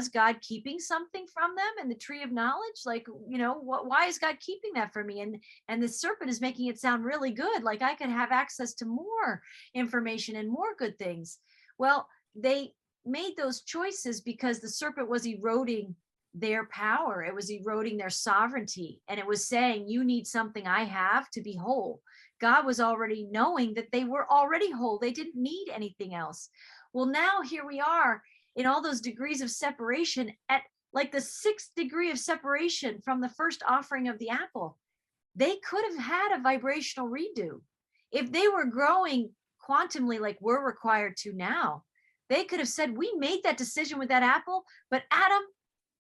God keeping something from them in the tree of knowledge? Like, why is God keeping that from me? And the serpent is making it sound really good. Like I could have access to more information and more good things. Well, they made those choices because the serpent was eroding their power. It was eroding their sovereignty. And it was saying, you need something I have to be whole. God was already knowing that they were already whole. They didn't need anything else. Well, now here we are in all those degrees of separation, at like the 6th degree of separation from the first offering of the apple. They could have had a vibrational redo. If they were growing quantumly like we're required to now, they could have said, we made that decision with that apple, but Adam,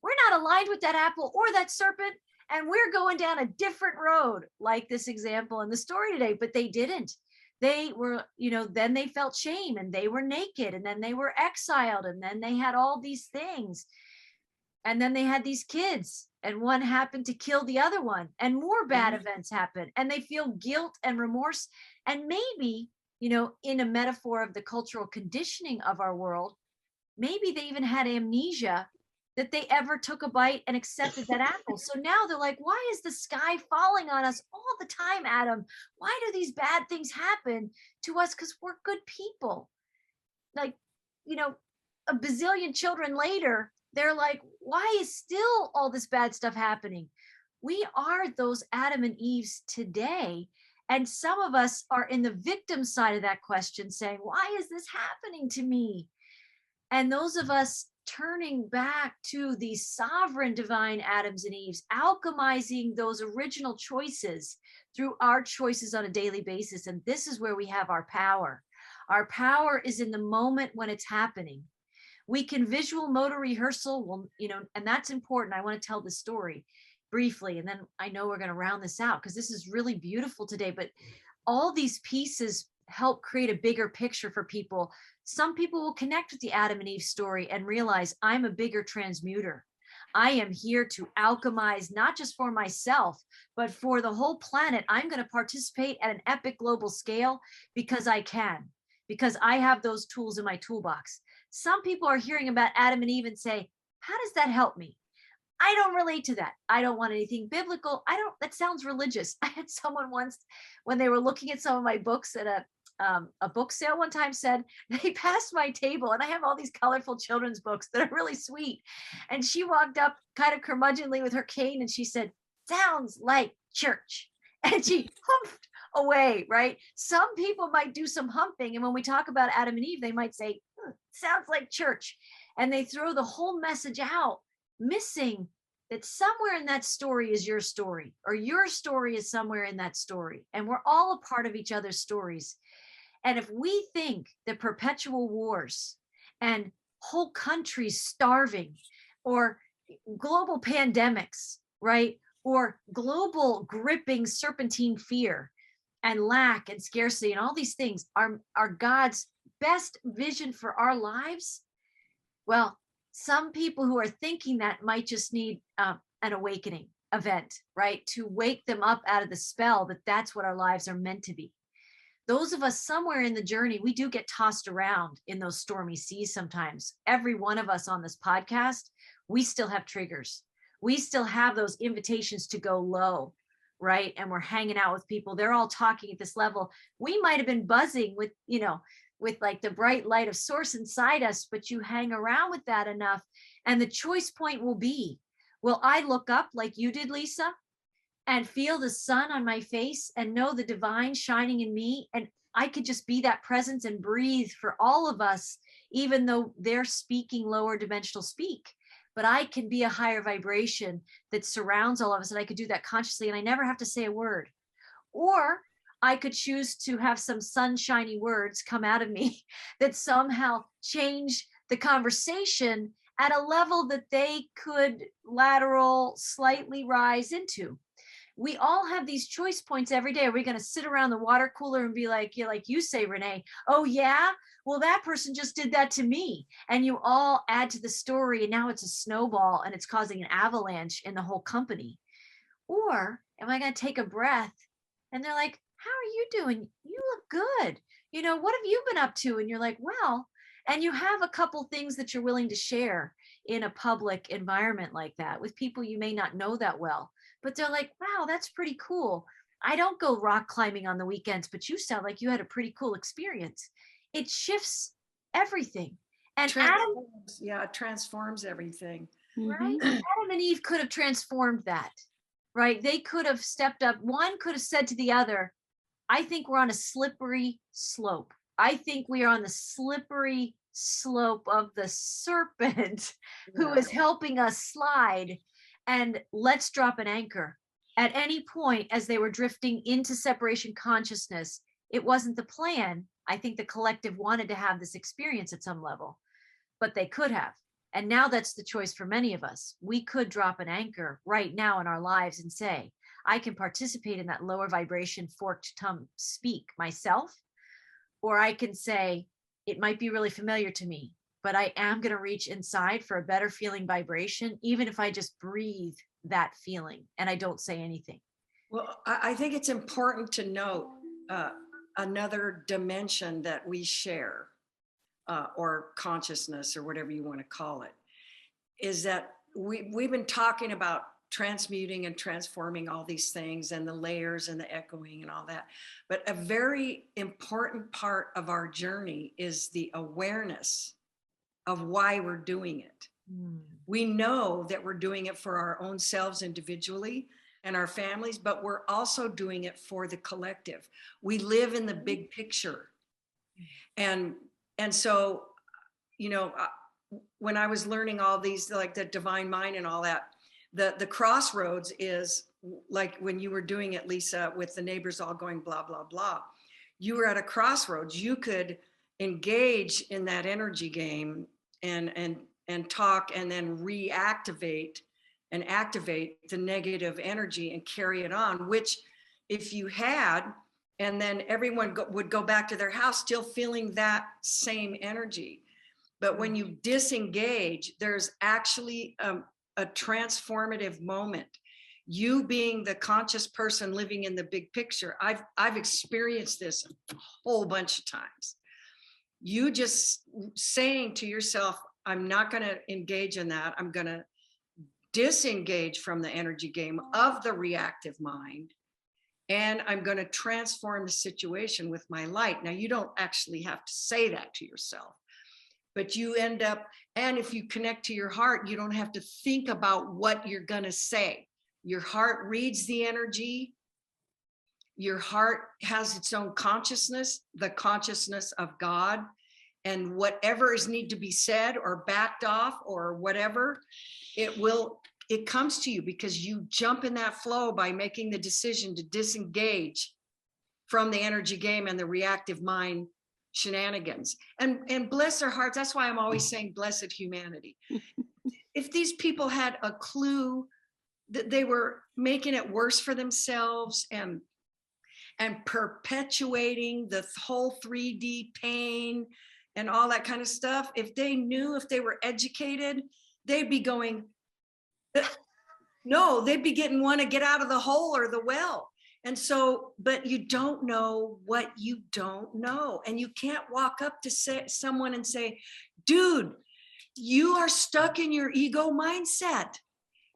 we're not aligned with that apple or that serpent, and we're going down a different road, like this example in the story today. But they didn't. They were, then they felt shame and they were naked, and then they were exiled, and then they had all these things. And then they had these kids, and one happened to kill the other one, and more bad events happen, and they feel guilt and remorse. And maybe, in a metaphor of the cultural conditioning of our world, maybe they even had amnesia that they ever took a bite and accepted that apple. So now they're like, why is the sky falling on us all the time, Adam? Why do these bad things happen to us? Because we're good people. Like, a bazillion children later, they're like, why is still all this bad stuff happening? We are those Adam and Eves today. And some of us are in the victim side of that question, saying, why is this happening to me? And those of us turning back to the sovereign divine Adams and Eves, alchemizing those original choices through our choices on a daily basis. And this is where we have our power. Our power is in the moment when it's happening. We can visual motor rehearsal, well, and that's important. I want to tell the story briefly, and then I know we're going to round this out because this is really beautiful today. But all these pieces help create a bigger picture for people. Some people will connect with the Adam and Eve story and realize I'm a bigger transmuter. I am here to alchemize, not just for myself, but for the whole planet. I'm going to participate at an epic global scale because I can, because I have those tools in my toolbox. Some people are hearing about Adam and Eve and say, how does that help me? I don't relate to that. I don't want anything biblical. That sounds religious. I had someone once, when they were looking at some of my books at a book sale one time, said, they passed my table and I have all these colorful children's books that are really sweet. And she walked up kind of curmudgeonly with her cane and she said, sounds like church. And she humped away, right? Some people might do some humping. And when we talk about Adam and Eve, they might say, sounds like church. And they throw the whole message out, missing that somewhere in that story is your story, or your story is somewhere in that story. And we're all a part of each other's stories. And if we think that perpetual wars and whole countries starving, or global pandemics, right? Or global gripping serpentine fear and lack and scarcity and all these things are God's best vision for our lives, well, some people who are thinking that might just need an awakening event, right? To wake them up out of the spell that that's what our lives are meant to be. Those of us somewhere in the journey, we do get tossed around in those stormy seas sometimes. Every one of us on this podcast, we still have triggers. We still have those invitations to go low, right? And we're hanging out with people. They're all talking at this level. We might have been buzzing with, with like the bright light of source inside us, but you hang around with that enough. And the choice point will be, will I look up like you did, Lisa, and feel the sun on my face and know the divine shining in me? And I could just be that presence and breathe for all of us, even though they're speaking lower dimensional speak. But I can be a higher vibration that surrounds all of us. And I could do that consciously, and I never have to say a word. Or I could choose to have some sunshiny words come out of me that somehow change the conversation at a level that they could lateral slightly rise into. We all have these choice points every day. Are we going to sit around the water cooler and be like, like you say, Renee, oh yeah, well, that person just did that to me. And you all add to the story, and now it's a snowball and it's causing an avalanche in the whole company. Or am I going to take a breath? And they're like, how are you doing? You look good. What have you been up to? And you're like, well, and you have a couple things that you're willing to share in a public environment like that with people you may not know that well. But they're like, wow, that's pretty cool. I don't go rock climbing on the weekends, but you sound like you had a pretty cool experience. It shifts everything. And it transforms everything. Right? Adam and Eve could have transformed that, right? They could have stepped up. One could have said to the other, I think we're on a slippery slope. I think we are on the slippery slope of the serpent who is helping us slide. And let's drop an anchor. At any point, as they were drifting into separation consciousness, it wasn't the plan. I think the collective wanted to have this experience at some level, but they could have. And now that's the choice for many of us. We could drop an anchor right now in our lives and say, I can participate in that lower vibration forked tongue speak myself, or I can say, it might be really familiar to me, but I am going to reach inside for a better feeling vibration, even if I just breathe that feeling and I don't say anything. Well, I think it's important to note another dimension that we share, or consciousness, or whatever you want to call it, is that we've been talking about transmuting and transforming all these things and the layers and the echoing and all that. But a very important part of our journey is the awareness of why we're doing it. We know that we're doing it for our own selves individually and our families, but we're also doing it for the collective. We live in the big picture. And so, when I was learning all these, like the divine mind and all that, the crossroads is like when you were doing it, Lisa, with the neighbors all going blah, blah, blah. You were at a crossroads. You could engage in that energy game and talk, and then reactivate and activate the negative energy and carry it on, which if you had, and then everyone would go back to their house still feeling that same energy. But when you disengage, there's actually a transformative moment. You being the conscious person living in the big picture, I've experienced this a whole bunch of times. You just saying to yourself, I'm not going to engage in that. I'm going to disengage from the energy game of the reactive mind, and I'm going to transform the situation with my light. Now, you don't actually have to say that to yourself, but you end up, and if you connect to your heart, you don't have to think about what you're going to say. Your heart reads the energy. Your heart has its own consciousness, the consciousness of God. and whatever is need to be said or backed off or whatever, it comes to you because you jump in that flow by making the decision to disengage from the energy game and the reactive mind shenanigans. And bless their hearts. That's why I'm always saying blessed humanity. If these people had a clue that they were making it worse for themselves and perpetuating the whole 3D pain and all that kind of stuff, if they knew, if they were educated, they'd be going, no, they'd be want to get out of the hole or the well. And so, but you don't know what you don't know. And you can't walk up to someone and say, dude, you are stuck in your ego mindset.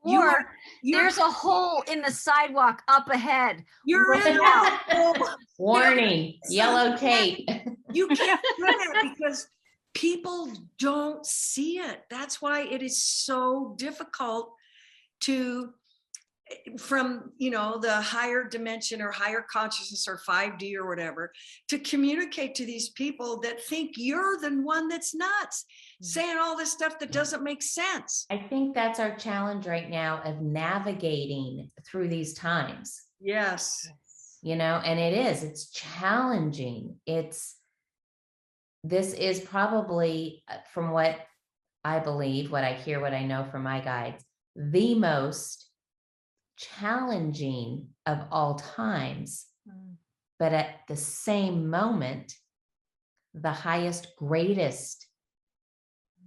Or there's a hole in the sidewalk up ahead. You're in a hole. Warning, yellow tape. You can't do it because people don't see it. That's why it is so difficult to, from, you know, the higher dimension or higher consciousness or 5D or whatever, to communicate to these people that think you're the one that's nuts, saying all this stuff that doesn't make sense. I think that's our challenge right now of navigating through these times. Yes. You know, and it's challenging. This is probably, from what I believe, what I hear, what I know from my guides, the most challenging of all times, but at the same moment, the highest, greatest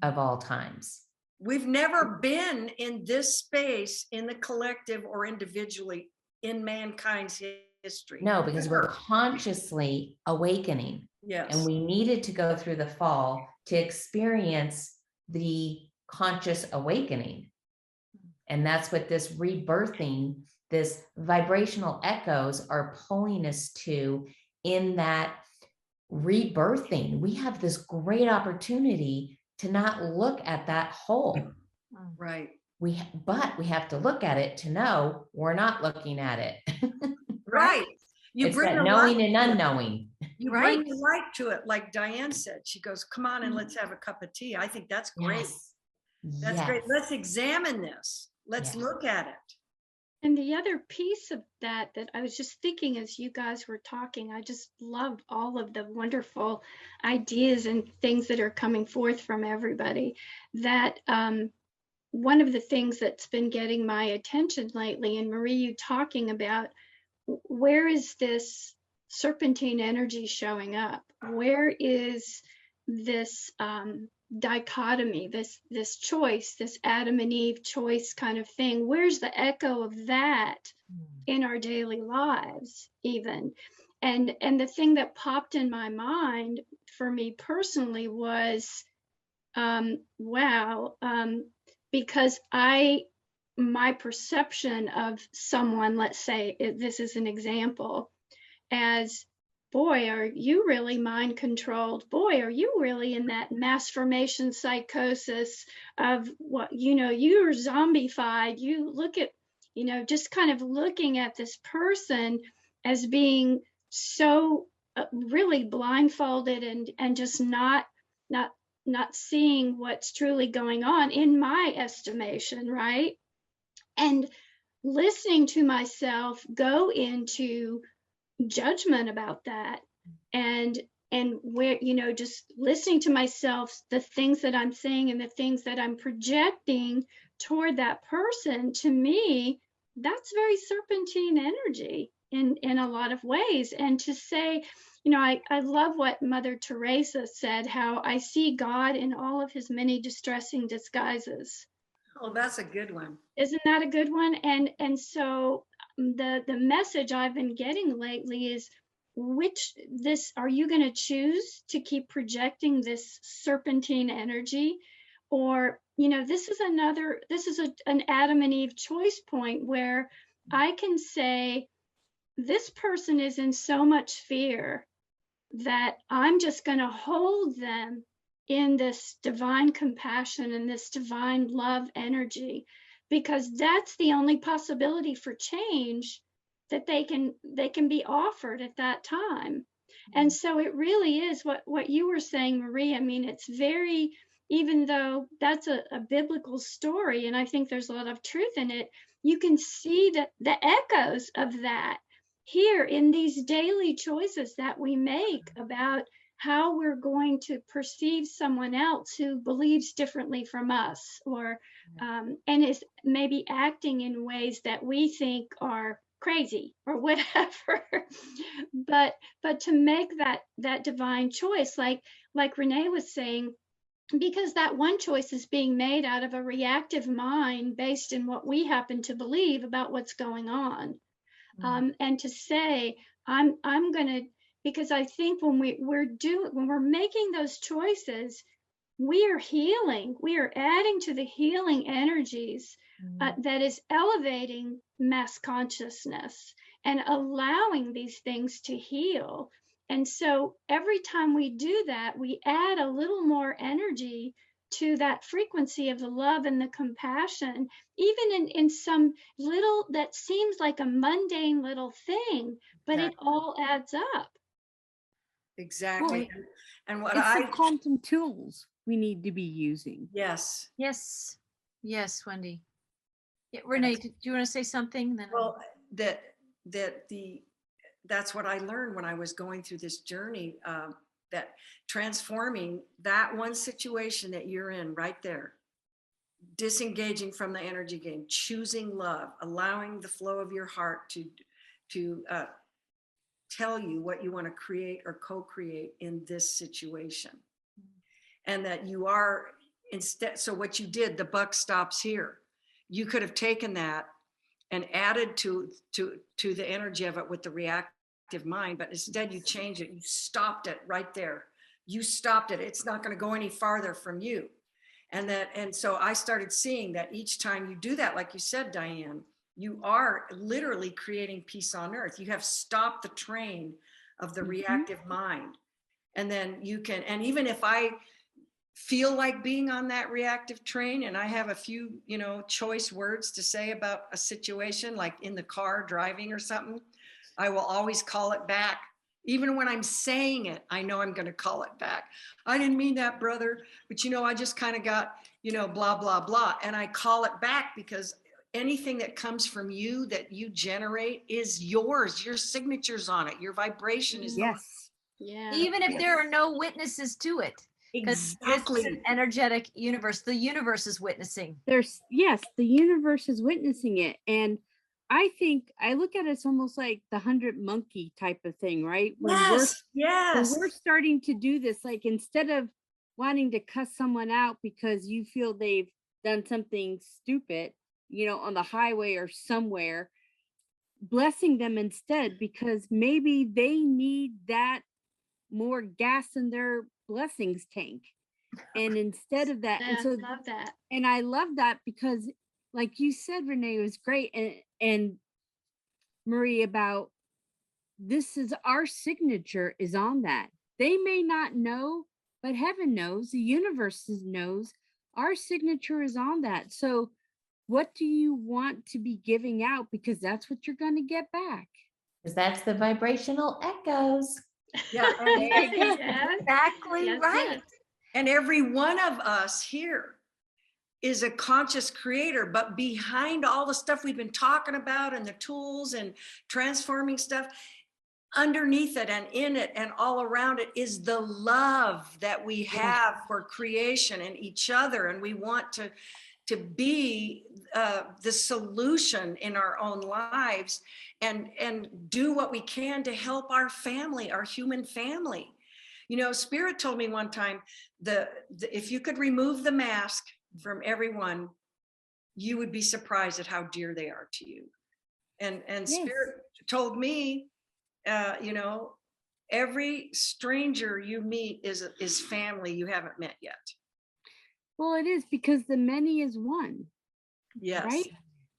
of all times. We've never been in this space in the collective or individually in mankind's history. No, because we're consciously awakening. Yes. And we needed to go through the fall to experience the conscious awakening. And that's what this rebirthing, this vibrational echoes are pulling us to, in that rebirthing. We have this great opportunity to not look at that hole. Right. But we have to look at it to know we're not looking at it. Right. You It's bring that the knowing light and unknowing. You bring the light to it, like Diane said. She goes, come on and let's have a cup of tea. I think that's great. Yes. That's great. Let's examine this. Let's look at it. And the other piece of that I was just thinking as you guys were talking, I just love all of the wonderful ideas and things that are coming forth from everybody. That one of the things that's been getting my attention lately, and Marie, you talking about, where is this serpentine energy showing up? Where is this dichotomy, this choice, this Adam and Eve choice kind of thing? Where's the echo of that in our daily lives even? And the thing that popped in my mind for me personally was, because my perception of someone, let's say this is an example, as, boy, are you really mind controlled? Boy, are you really in that mass formation psychosis of what, you're zombified. You look at, just kind of looking at this person as being so really blindfolded and just not seeing what's truly going on, in my estimation, right? And listening to myself go into judgment about that, and where, just listening to myself, the things that I'm saying and the things that I'm projecting toward that person, to me, that's very serpentine energy in a lot of ways. And to say, I love what Mother Teresa said, how I see God in all of his many distressing disguises. Oh, that's a good one. Isn't that a good one? And so the message I've been getting lately is, are you going to choose to keep projecting this serpentine energy? Or, this is an Adam and Eve choice point where I can say, this person is in so much fear that I'm just going to hold them in this divine compassion and this divine love energy, because that's the only possibility for change that they can be offered at that time. And so it really is what you were saying, Marie. I mean, it's very, even though that's a biblical story, and I think there's a lot of truth in it, you can see that the echoes of that here in these daily choices that we make about how we're going to perceive someone else who believes differently from us, or and is maybe acting in ways that we think are crazy or whatever. but to make that divine choice, like Renee was saying, because that one choice is being made out of a reactive mind based in what we happen to believe about what's going on. And to say, I'm gonna, because I think when we're making those choices, we are healing, we are adding to the healing energies that is elevating mass consciousness and allowing these things to heal. And so every time we do that, we add a little more energy to that frequency of the love and the compassion, even in some little, that seems like a mundane little thing, but it all adds up. Exactly. Well, And what it's the quantum tools we need to be using. yes. Yes. Yes, Wendy. Yeah, Renee, do you want to say something? Then Well, that's what I learned when I was going through this journey, that transforming that one situation that you're in right there, disengaging from the energy game, choosing love, allowing the flow of your heart to tell you what you want to create or co-create in this situation. And that you are instead, so what you did, the buck stops here. You could have taken that and added to the energy of it with the reactive mind, but instead you changed it. You stopped it right there. You stopped it. It's not going to go any farther from you. And so I started seeing that each time you do that, like you said, Diane, you are literally creating peace on earth. You have stopped the train of the reactive mind. And then you can, and even if I feel like being on that reactive train and I have a few, choice words to say about a situation, like in the car driving or something, I will always call it back. Even when I'm saying it, I know I'm going to call it back. I didn't mean that, brother, but I just kind of got, blah, blah, blah. And I call it back because anything that comes from you that you generate is yours. Your signature's on it. Your vibration is on it. Yeah. even if there are no witnesses to it. Exactly. It's an energetic universe. The universe is witnessing. The universe is witnessing it. And I think I look at it's almost like the 100 monkey type of thing, right? When we're starting to do this, like instead of wanting to cuss someone out because you feel they've done something stupid, on the highway or somewhere, blessing them instead, because maybe they need that more gas in their blessings tank. And instead of that, and so love that. And I love that because, like you said, Renee, it was great, and Marie, about this is our signature is on that. They may not know, but heaven knows, the universe knows our signature is on that. So what do you want to be giving out? Because that's what you're going to get back. Because that's the vibrational echoes. Yeah. Exactly right. Yes. And every one of us here is a conscious creator, but behind all the stuff we've been talking about and the tools and transforming stuff, underneath it and in it and all around it is the love that we have for creation and each other. And we want to be the solution in our own lives and do what we can to help our family, our human family. Spirit told me one time, if you could remove the mask from everyone, you would be surprised at how dear they are to you. And Spirit told me, every stranger you meet is family you haven't met yet. Well, it is, because the many is one. Yes. Right?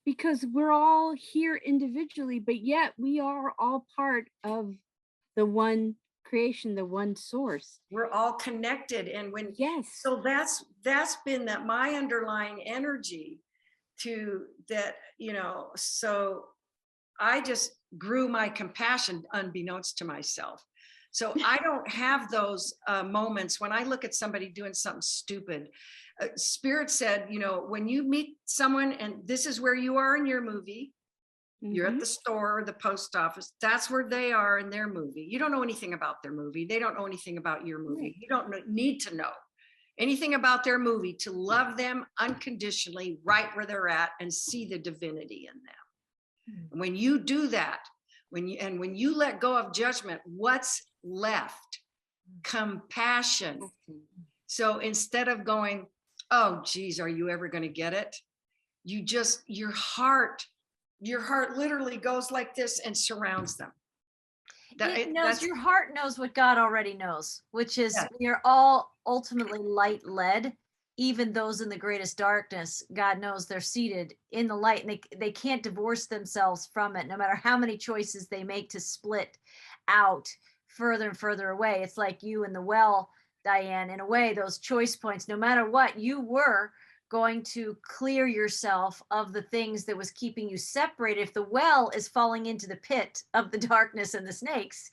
Because we're all here individually, but yet we are all part of the one creation, the one source. We're all connected. And so that's been my underlying energy to that, so I just grew my compassion unbeknownst to myself. So I don't have those moments when I look at somebody doing something stupid. Spirit said, you know, when you meet someone and this is where you are in your movie, you're at the store or the post office, that's where they are in their movie. You don't know anything about their movie. They don't know anything about your movie. You don't need to know anything about their movie to love them unconditionally right where they're at and see the divinity in them. When you do that, when you let go of judgment, what's left? Compassion. So instead of going, oh geez, are you ever going to get it? You just, your heart literally goes like this and surrounds them. Your heart knows what God already knows, which is Yeah. we are all ultimately light led. Even those in the greatest darkness, God knows they're seated in the light, and they can't divorce themselves from it, no matter how many choices they make to split out further and further away. It's like you in the well, Diane, in a way, those choice points, no matter what, you were going to clear yourself of the things that was keeping you separated. If the well is falling into the pit of the darkness and the snakes,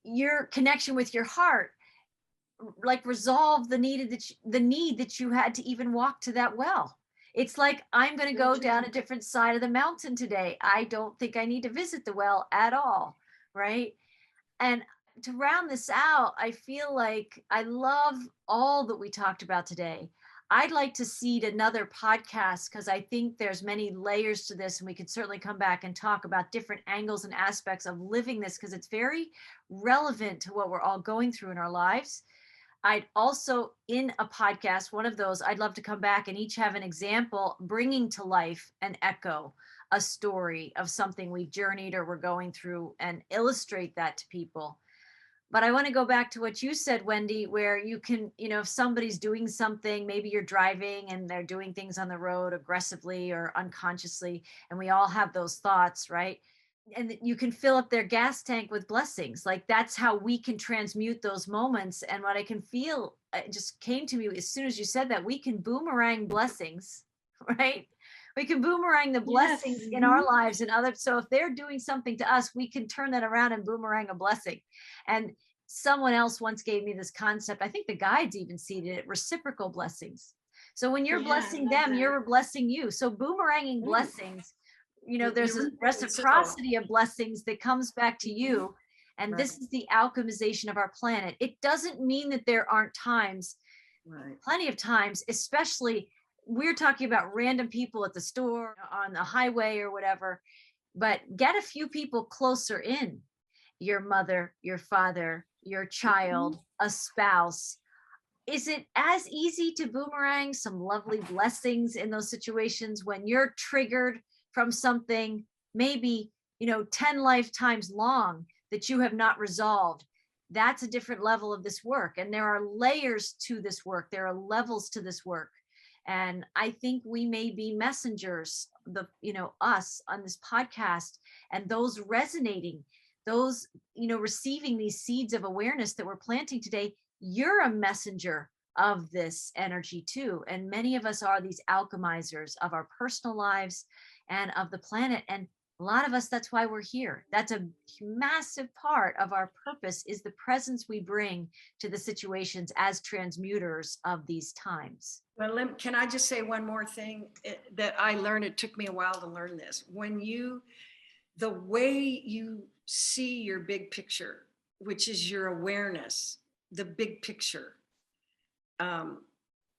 your connection with your heart like resolve the need that you had to even walk to that well. It's like, I'm going to go down a different side of the mountain today. I don't think I need to visit the well at all, right? And to round this out, I feel like I love all that we talked about today. I'd like to seed another podcast because I think there's many layers to this, and we could certainly come back and talk about different angles and aspects of living this because it's very relevant to what we're all going through in our lives. I'd also, in a podcast, one of those, I'd love to come back and each have an example, bringing to life an echo, a story of something we've journeyed or we're going through, and illustrate that to people. But I want to go back to what you said, Wendy, where you can, if somebody's doing something, maybe you're driving and they're doing things on the road aggressively or unconsciously, and we all have those thoughts, right? And you can fill up their gas tank with blessings. Like that's how we can transmute those moments. And what I can feel, it just came to me as soon as you said that, we can boomerang blessings, right? We can boomerang the blessings in our lives and others. So if they're doing something to us, we can turn that around and boomerang a blessing. And someone else once gave me this concept. I think the guides even seeded it, reciprocal blessings. So when you're blessing them, you're blessing you. So boomeranging blessings, there's a reciprocity of blessings that comes back to you. And this is the alchemization of our planet. It doesn't mean that there aren't times, plenty of times, especially we're talking about random people at the store, on the highway or whatever, but get a few people closer in, your mother, your father, your child, a spouse. Is it as easy to boomerang some lovely blessings in those situations when you're triggered from something maybe 10 lifetimes long that you have not resolved? That's a different level of this work, and there are layers to this work. There are levels to this work, and I think we may be messengers, us on this podcast, and those resonating, those receiving these seeds of awareness that we're planting today. You're a messenger of this energy too, and many of us are these alchemizers of our personal lives and of the planet. And a lot of us, that's why we're here. That's a massive part of our purpose, is the presence we bring to the situations as transmuters of these times. Well, can I just say one more thing that I learned? It took me a while to learn this. The way you see your big picture, which is your awareness, the big picture.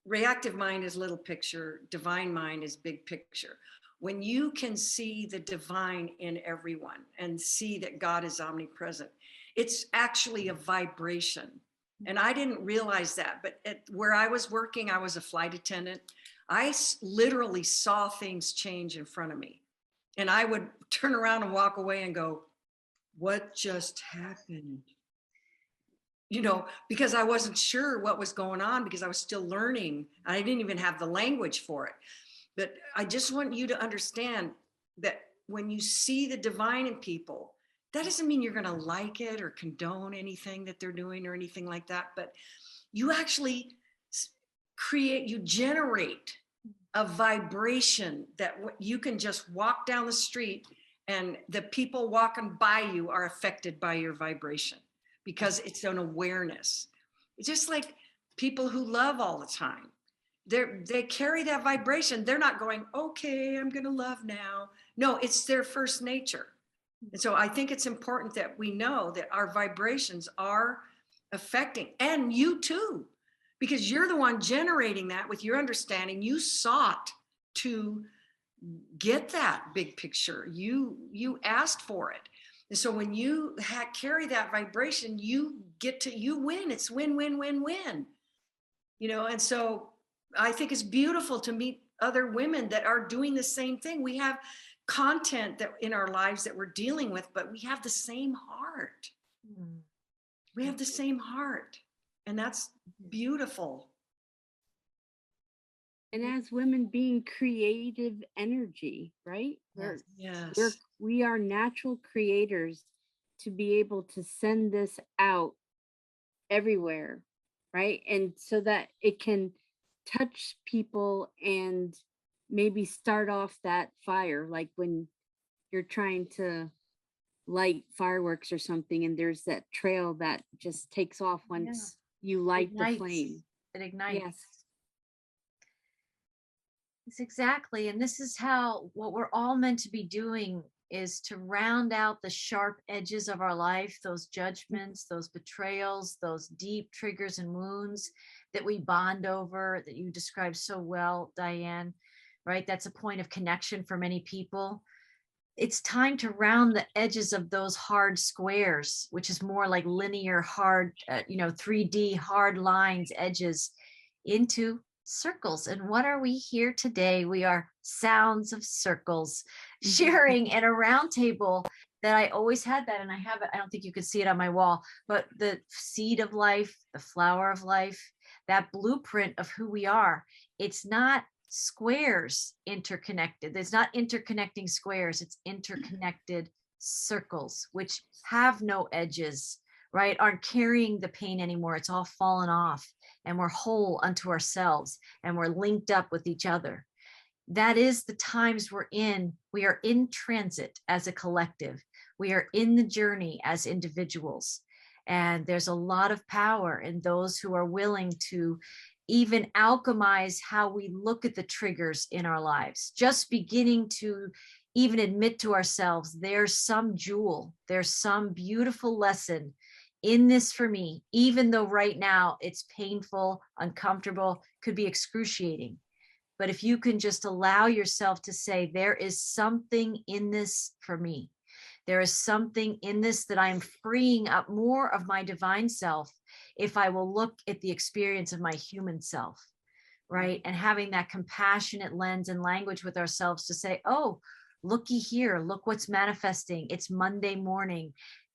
Reactive mind is little picture, divine mind is big picture. When you can see the divine in everyone and see that God is omnipresent, it's actually a vibration. And I didn't realize that, but where I was working, I was a flight attendant. I literally saw things change in front of me. And I would turn around and walk away and go, what just happened? Because I wasn't sure what was going on, because I was still learning. I didn't even have the language for it. But I just want you to understand that when you see the divine in people, that doesn't mean you're going to like it or condone anything that they're doing or anything like that. But you actually generate a vibration that you can just walk down the street and the people walking by you are affected by your vibration, because it's an awareness. It's just like people who love all the time. They carry that vibration. They're not going, okay, I'm going to love now. No, it's their first nature. And so I think it's important that we know that our vibrations are affecting, and you too, because you're the one generating that with your understanding. You sought to get that big picture. You asked for it. And so when you carry that vibration, you win. It's win, win, win, win. And so I think it's beautiful to meet other women that are doing the same thing. We have content that in our lives that we're dealing with, but we have the same heart. We have the same heart, and that's beautiful. And as women being creative energy, right? Yes. We are natural creators to be able to send this out everywhere, right? And so that it can touch people and maybe start off that fire, like when you're trying to light fireworks or something, and there's that trail that just takes off once you light the flame. It ignites. Yes. It's exactly. And this is what we're all meant to be doing, is to round out the sharp edges of our life, those judgments, those betrayals, those deep triggers and wounds that we bond over, that you described so well, Diane, right? That's a point of connection for many people. It's time to round the edges of those hard squares, which is more like linear, hard, 3D hard lines, edges, into circles. And what are we here today? We are sounds of circles, sharing in a round table that I always had that. And I have it. I don't think you could see it on my wall, but the seed of life, the flower of life, that blueprint of who we are. It's not squares interconnected. There's not interconnecting squares. It's interconnected circles, which have no edges, right? Aren't carrying the pain anymore. It's all fallen off, and we're whole unto ourselves, and we're linked up with each other. That is the times we're in. We are in transit as a collective. We are in the journey as individuals. And there's a lot of power in those who are willing to even alchemize how we look at the triggers in our lives, just beginning to even admit to ourselves, there's some jewel, there's some beautiful lesson in this for me, even though right now it's painful, uncomfortable, could be excruciating. But if you can just allow yourself to say, there is something in this for me. There is something in this that I'm freeing up more of my divine self if I will look at the experience of my human self, right? And having that compassionate lens and language with ourselves to say, oh, looky here, look what's manifesting. It's Monday morning.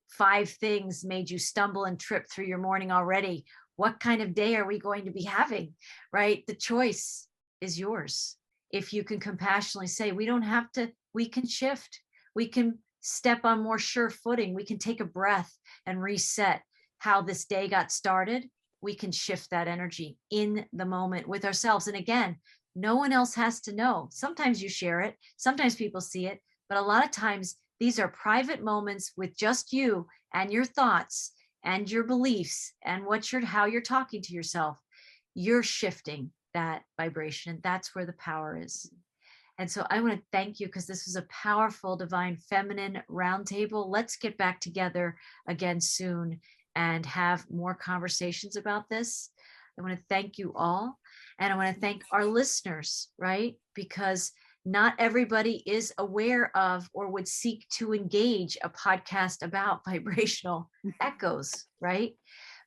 5 things made you stumble and trip through your morning already. What kind of day are we going to be having, right? The choice is yours. If you can compassionately say, we don't have to, we can shift. We can step on more sure footing. We can take a breath and reset how this day got started. We can shift that energy in the moment with ourselves. And again, no one else has to know. Sometimes you share it. Sometimes people see it. But a lot of times these are private moments with just you and your thoughts and your beliefs and how you're talking to yourself. You're shifting that vibration. And that's where the power is. And so I want to thank you, because this was a powerful divine feminine roundtable. Let's get back together again soon and have more conversations about this. I want to thank you all. And I want to thank our listeners, right? Because not everybody is aware of or would seek to engage a podcast about vibrational echoes, right?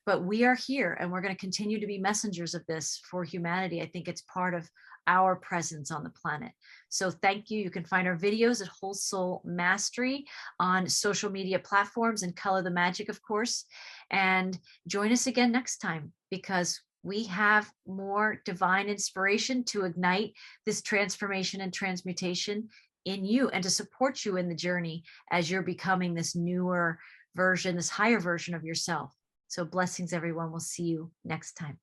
But we are here, and we're going to continue to be messengers of this for humanity. I think it's part of our presence on the planet. So thank you. You can find our videos at Whole Soul Mastery on social media platforms, and Color the Magic, of course. And join us again next time, because we have more divine inspiration to ignite this transformation and transmutation in you, and to support you in the journey as you're becoming this newer version, this higher version of yourself. So blessings, everyone. We'll see you next time.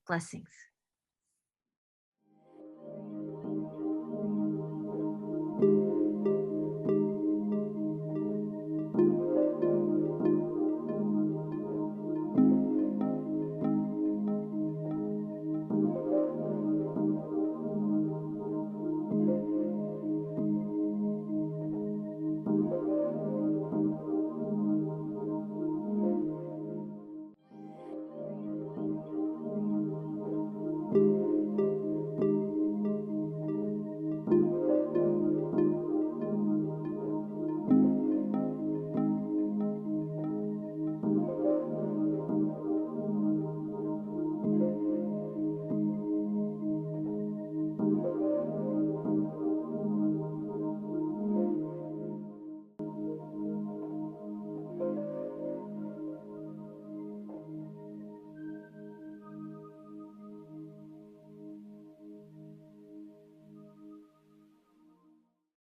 Blessings.